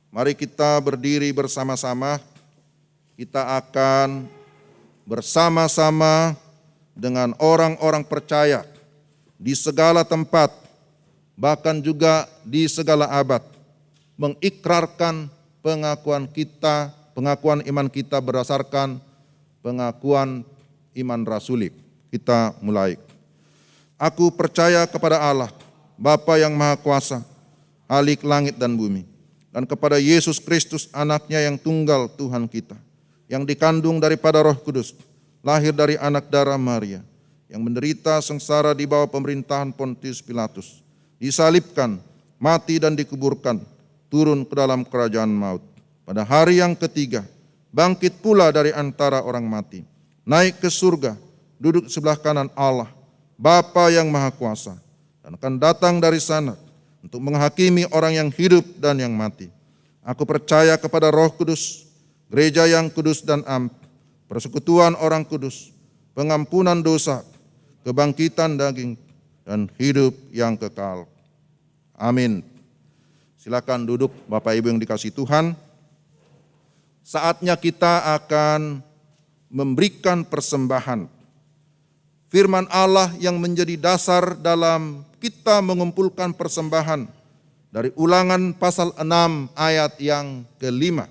mari kita berdiri bersama-sama. Kita akan bersama-sama dengan orang-orang percaya di segala tempat, bahkan juga di segala abad, mengikrarkan pengakuan iman kita berdasarkan pengakuan iman rasuli. Kita mulai. Aku percaya kepada Allah, Bapa yang Maha Kuasa, Khalik langit dan bumi, dan kepada Yesus Kristus anaknya yang tunggal Tuhan kita, yang dikandung daripada Roh Kudus, lahir dari anak darah Maria, yang menderita sengsara di bawah pemerintahan Pontius Pilatus, disalibkan, mati dan dikuburkan, turun ke dalam kerajaan maut. Pada hari yang ketiga, bangkit pula dari antara orang mati, naik ke surga, duduk sebelah kanan Allah, Bapa yang Maha Kuasa, dan akan datang dari sana untuk menghakimi orang yang hidup dan yang mati. Aku percaya kepada Roh Kudus, gereja yang kudus dan am, persekutuan orang kudus, pengampunan dosa, kebangkitan daging, dan hidup yang kekal. Amin. Silakan duduk Bapak Ibu yang dikasihi Tuhan. Saatnya kita akan memberikan persembahan. Firman Allah yang menjadi dasar dalam kita mengumpulkan persembahan dari Ulangan pasal 6 ayat yang ke-5.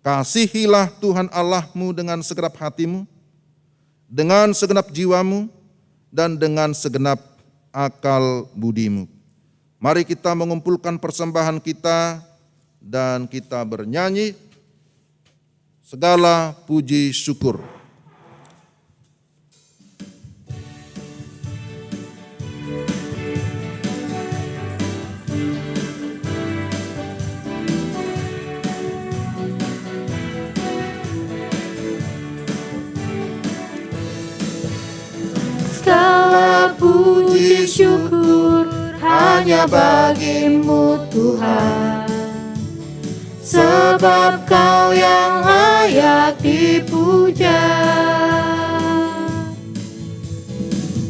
Kasihilah Tuhan Allahmu dengan segenap hatimu, dengan segenap jiwamu, dan dengan segenap akal budimu. Mari kita mengumpulkan persembahan kita dan kita bernyanyi segala puji syukur. Segala puji syukur hanya bagimu Tuhan. sebab Kau yang layak dipuja.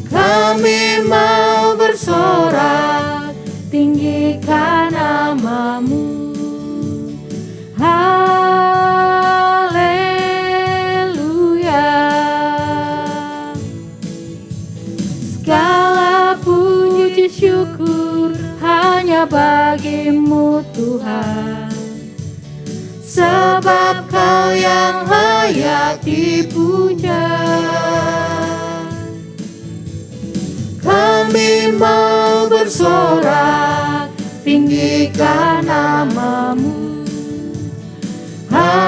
Kami mau bersorak, tinggikan nama-Mu. Haleluya. Segala puji syukur hanya bagi-Mu Tuhan, sebab Kau yang layak dipuja. Kami mau bersorak, tinggikan nama-Mu. Haleluya.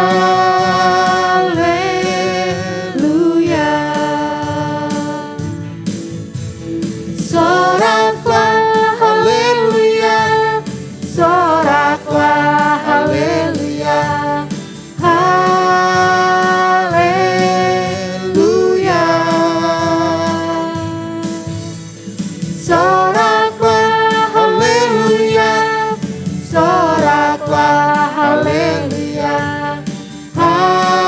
Soraklah haleluya, soraklah haleluya. Haleluya. Soraklah haleluya, soraklah haleluya. Haleluya.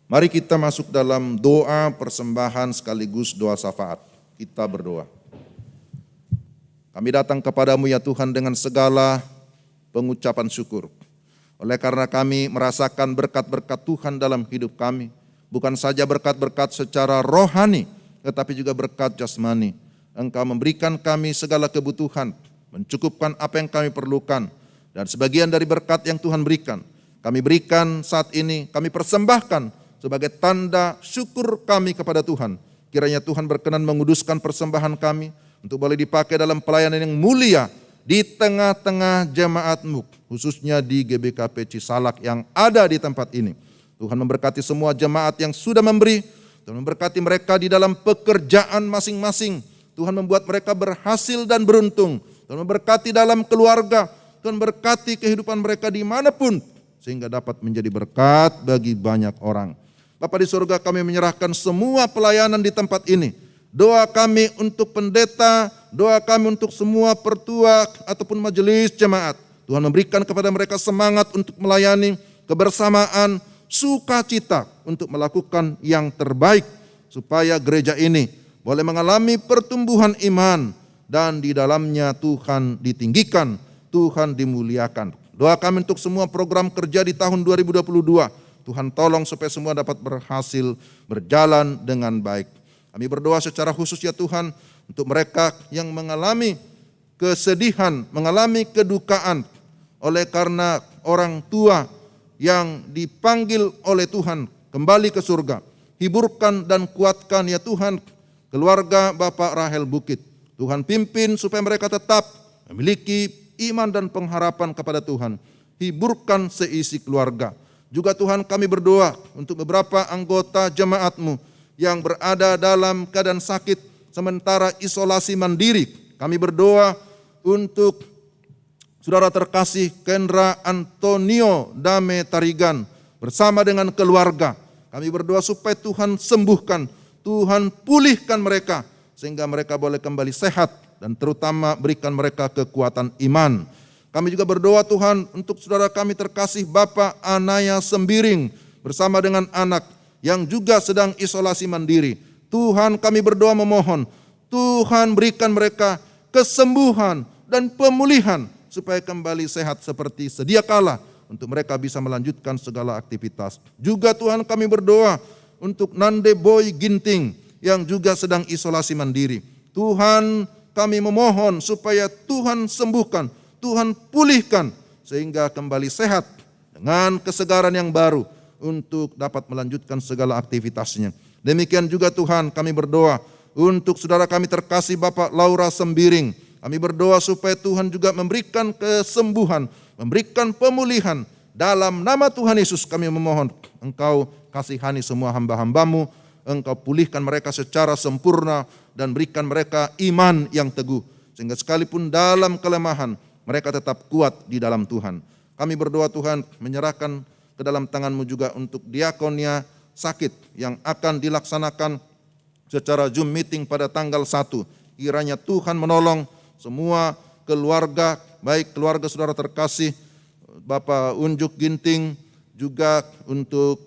Mari kita masuk dalam doa persembahan sekaligus doa syafaat. Kita berdoa. Kami datang kepadamu ya Tuhan dengan segala pengucapan syukur. Oleh karena kami merasakan berkat-berkat Tuhan dalam hidup kami. Bukan saja berkat-berkat secara rohani, tetapi juga berkat jasmani. Engkau memberikan kami segala kebutuhan, mencukupkan apa yang kami perlukan. Dan sebagian dari berkat yang Tuhan berikan, kami berikan saat ini, kami persembahkan sebagai tanda syukur kami kepada Tuhan. Kiranya Tuhan berkenan menguduskan persembahan kami untuk boleh dipakai dalam pelayanan yang mulia di tengah-tengah jemaat-Mu, khususnya di GBKP Cisalak yang ada di tempat ini. Tuhan memberkati semua jemaat yang sudah memberi, Tuhan memberkati mereka di dalam pekerjaan masing-masing. Tuhan membuat mereka berhasil dan beruntung. Tuhan memberkati dalam keluarga, Tuhan berkati kehidupan mereka dimanapun, sehingga dapat menjadi berkat bagi banyak orang. Bapa di surga, kami menyerahkan semua pelayanan di tempat ini. Doa kami untuk pendeta, doa kami untuk semua pertua ataupun majelis jemaat. Tuhan memberikan kepada mereka semangat untuk melayani, kebersamaan, sukacita untuk melakukan yang terbaik. Supaya gereja ini boleh mengalami pertumbuhan iman dan di dalamnya Tuhan ditinggikan, Tuhan dimuliakan. Doa kami untuk semua program kerja di tahun 2022. Tuhan tolong supaya semua dapat berhasil berjalan dengan baik. Kami berdoa secara khusus ya Tuhan untuk mereka yang mengalami kesedihan, mengalami kedukaan oleh karena orang tua yang dipanggil oleh Tuhan kembali ke surga. Hiburkan dan kuatkan ya Tuhan keluarga Bapak Rahel Bukit. Tuhan pimpin supaya mereka tetap memiliki iman dan pengharapan kepada Tuhan. Hiburkan seisi keluarga. Juga Tuhan kami berdoa untuk beberapa anggota jemaat-Mu yang berada dalam keadaan sakit sementara isolasi mandiri. Kami berdoa untuk saudara terkasih Kendra Antonio Dame Tarigan bersama dengan keluarga. Kami berdoa supaya Tuhan sembuhkan, Tuhan pulihkan mereka sehingga mereka boleh kembali sehat dan terutama berikan mereka kekuatan iman. Kami juga berdoa Tuhan untuk saudara kami terkasih Bapak Anaya Sembiring bersama dengan anak yang juga sedang isolasi mandiri. Tuhan kami berdoa memohon, Tuhan berikan mereka kesembuhan dan pemulihan supaya kembali sehat seperti sedia kala untuk mereka bisa melanjutkan segala aktivitas. Juga Tuhan kami berdoa untuk Nande Boy Ginting yang juga sedang isolasi mandiri. Tuhan kami memohon supaya Tuhan sembuhkan, Tuhan pulihkan sehingga kembali sehat dengan kesegaran yang baru untuk dapat melanjutkan segala aktivitasnya. Demikian juga Tuhan kami berdoa untuk saudara kami terkasih Bapak Laura Sembiring. Kami berdoa supaya Tuhan juga memberikan kesembuhan, memberikan pemulihan. Dalam nama Tuhan Yesus kami memohon Engkau kasihani semua hamba-hamba-Mu, Engkau pulihkan mereka secara sempurna dan berikan mereka iman yang teguh. Sehingga sekalipun dalam kelemahan mereka tetap kuat di dalam Tuhan. Kami berdoa Tuhan menyerahkan ke dalam tangan-Mu juga untuk diakonia sakit yang akan dilaksanakan secara Zoom meeting pada tanggal 1. Kiranya Tuhan menolong semua keluarga, baik keluarga saudara terkasih, Bapak Unjuk Ginting, juga untuk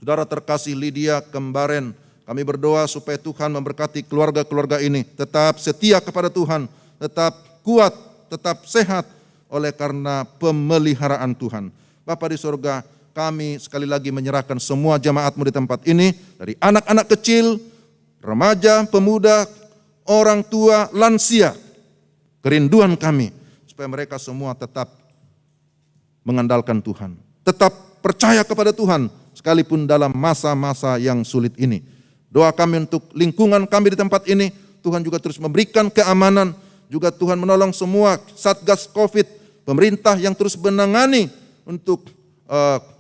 saudara terkasih Lydia Kembaren. Kami berdoa supaya Tuhan memberkati keluarga-keluarga ini, tetap setia kepada Tuhan, tetap kuat, tetap sehat oleh karena pemeliharaan Tuhan. Bapa di surga, kami sekali lagi menyerahkan semua jemaat-Mu di tempat ini, dari anak-anak kecil, remaja, pemuda, orang tua, lansia. Kerinduan kami supaya mereka semua tetap mengandalkan Tuhan, tetap percaya kepada Tuhan sekalipun dalam masa-masa yang sulit ini. Doa kami untuk lingkungan kami di tempat ini, Tuhan juga terus memberikan keamanan, juga Tuhan menolong semua Satgas Covid, pemerintah yang terus menangani untuk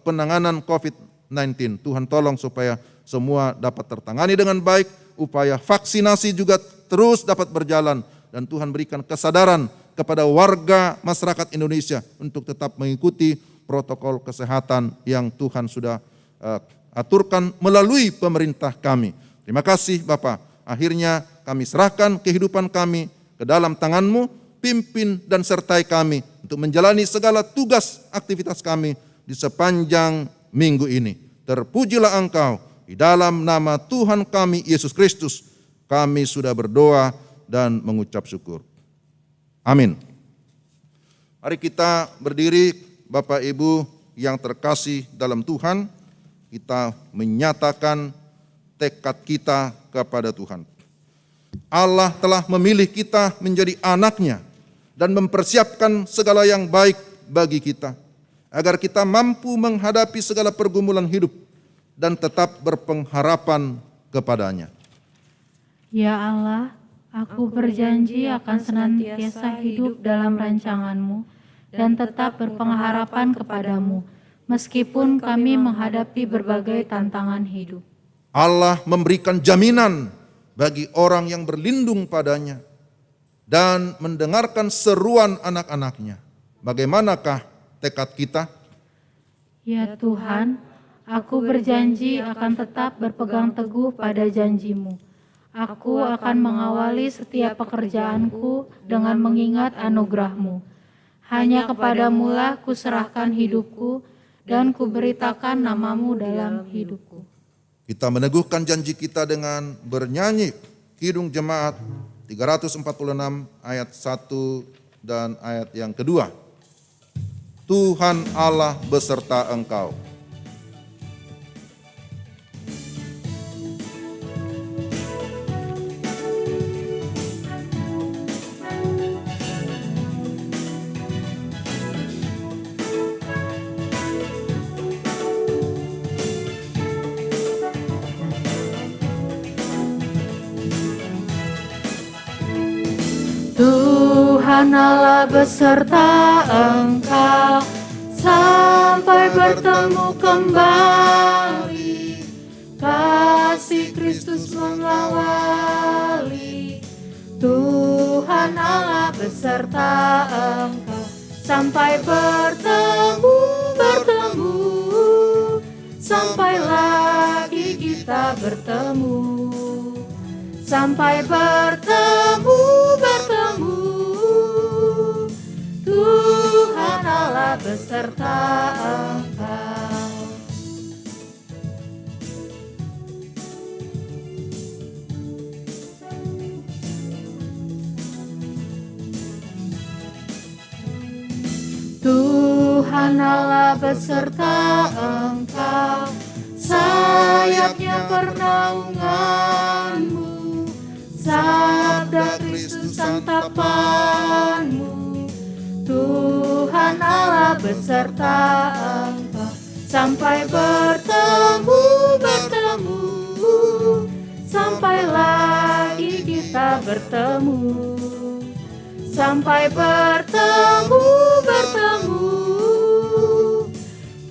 penanganan COVID-19. Tuhan tolong supaya semua dapat tertangani dengan baik, upaya vaksinasi juga terus dapat berjalan, dan Tuhan berikan kesadaran kepada warga masyarakat Indonesia untuk tetap mengikuti protokol kesehatan yang Tuhan sudah aturkan melalui pemerintah kami. Terima kasih Bapa. Akhirnya kami serahkan kehidupan kami ke dalam tangan-Mu, pimpin dan sertai kami untuk menjalani segala tugas aktivitas kami di sepanjang minggu ini. Terpujilah Engkau, di dalam nama Tuhan kami Yesus Kristus kami sudah berdoa dan mengucap syukur. Amin. Mari kita berdiri, Bapak Ibu yang terkasih dalam Tuhan, kita menyatakan tekad kita kepada Tuhan. Allah telah memilih kita menjadi anak-Nya dan mempersiapkan segala yang baik bagi kita, agar kita mampu menghadapi segala pergumulan hidup dan tetap berpengharapan kepada-Nya. Ya Allah, aku berjanji akan senantiasa hidup dalam rancangan-Mu dan tetap berpengharapan kepadamu, meskipun kami menghadapi berbagai tantangan hidup. Allah memberikan jaminan bagi orang yang berlindung padanya dan mendengarkan seruan anak-anak-Nya. Bagaimanakah tekad kita? Ya Tuhan, aku berjanji akan tetap berpegang teguh pada janji-Mu. Aku akan mengawali setiap pekerjaanku dengan mengingat anugerah-Mu. Hanya kepadamu-lah kuserahkan hidupku dan kuberitakan nama-Mu dalam hidupku. Kita meneguhkan janji kita dengan bernyanyi Kidung Jemaat 346 ayat 1 dan ayat yang kedua. Tuhan Allah beserta engkau. Tuhan Allah beserta engkau sampai bertemu kembali. Kasih Kristus mengawali. Tuhan Allah beserta engkau sampai bertemu, sampai lagi kita bertemu. Sampai bertemu, Tuhan Allah beserta engkau. Tuhan Allah beserta engkau, sayapnya pernaunganmu, sabda Kristus santapanmu. Tuhan Allah beserta engkau sampai bertemu, sampai lagi kita bertemu. Sampai bertemu,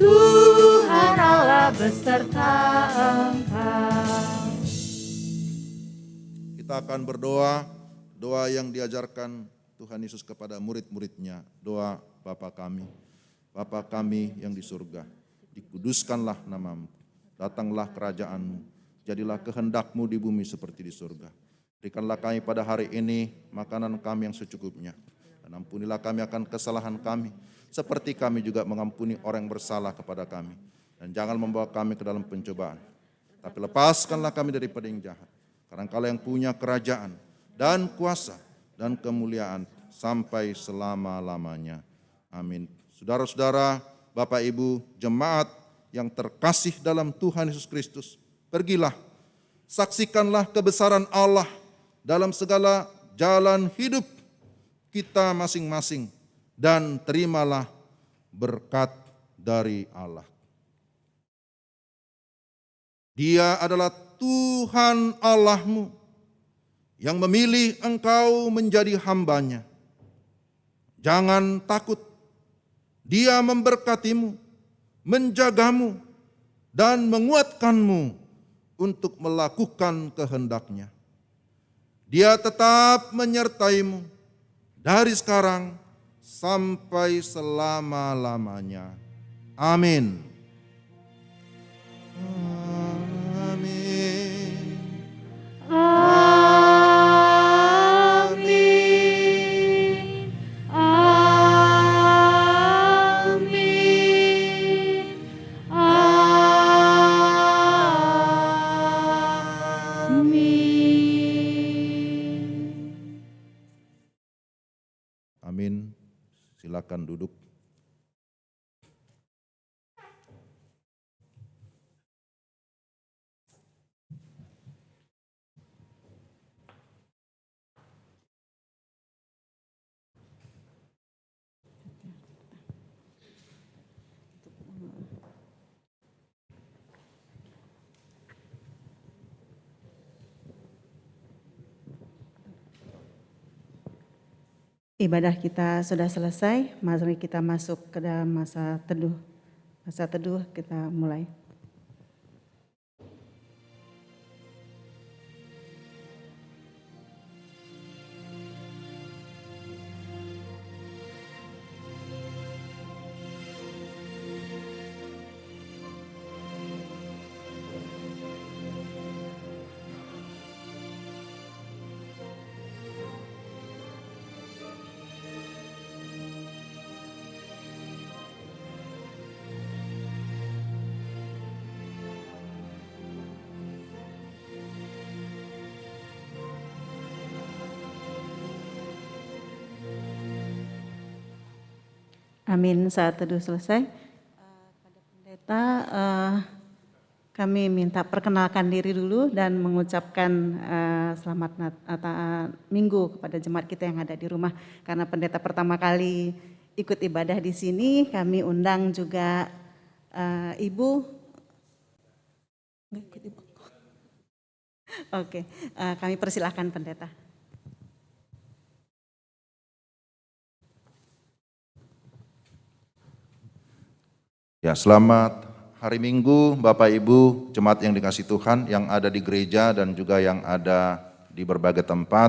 Tuhan Allah beserta engkau. Kita akan berdoa, doa yang diajarkan Tuhan Yesus kepada murid-muridnya. Doa Bapa kami yang di surga, dikuduskanlah nama-Mu, datanglah kerajaan-Mu, jadilah kehendak-Mu di bumi seperti di surga. Berikanlah kami pada hari ini makanan kami yang secukupnya. Dan ampunilah kami akan kesalahan kami, seperti kami juga mengampuni orang yang bersalah kepada kami. Dan jangan membawa kami ke dalam pencobaan, tapi lepaskanlah kami daripada yang jahat. Karena Engkau yang punya kerajaan dan kuasa dan kemuliaan sampai selama-lamanya. Amin. Saudara-saudara, Bapak Ibu, jemaat yang terkasih dalam Tuhan Yesus Kristus, pergilah, saksikanlah kebesaran Allah dalam segala jalan hidup kita masing-masing, dan terimalah berkat dari Allah. Dia adalah Tuhan Allahmu yang memilih engkau menjadi hamba-Nya. Jangan takut, Dia memberkatimu, menjagamu, dan menguatkanmu untuk melakukan kehendak-Nya. Dia tetap menyertaimu dari sekarang sampai selama-lamanya. Amin. Amin. Amin. Amin. Amin. Amin. Silakan duduk. Ibadah kita sudah selesai, mari kita masuk ke dalam masa teduh. Masa teduh kita mulai. Amin, saat teduh selesai. Pada pendeta, kami minta perkenalkan diri dulu dan mengucapkan selamat Minggu kepada jemaat kita yang ada di rumah. Karena pendeta pertama kali ikut ibadah di sini, kami undang juga Ibu. Oke, kami persilahkan pendeta. Ya, selamat hari Minggu Bapak Ibu, jemaat yang dikasihi Tuhan yang ada di gereja dan juga yang ada di berbagai tempat,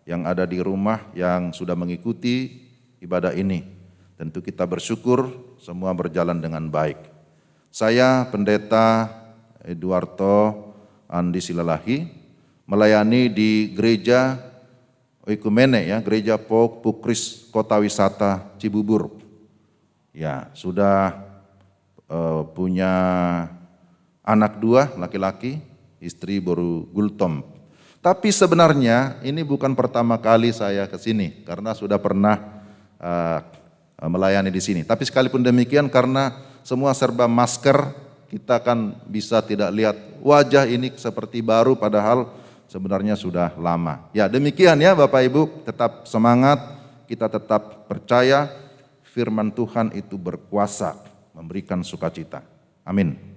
yang ada di rumah yang sudah mengikuti ibadah ini. Tentu kita bersyukur semua berjalan dengan baik. Saya Pendeta Eduardo Andi Silalahi melayani di gereja Oikumene ya, Gereja Pukris Kota Wisata Cibubur. Ya, sudah punya anak 2 laki-laki, istri baru gultom. Tapi sebenarnya ini bukan pertama kali saya ke sini karena sudah pernah melayani di sini. Tapi sekalipun demikian karena semua serba masker, kita kan bisa tidak lihat wajah ini seperti baru padahal sebenarnya sudah lama. Ya, demikian ya Bapak Ibu, tetap semangat, kita tetap percaya firman Tuhan itu berkuasa memberikan sukacita. Amin.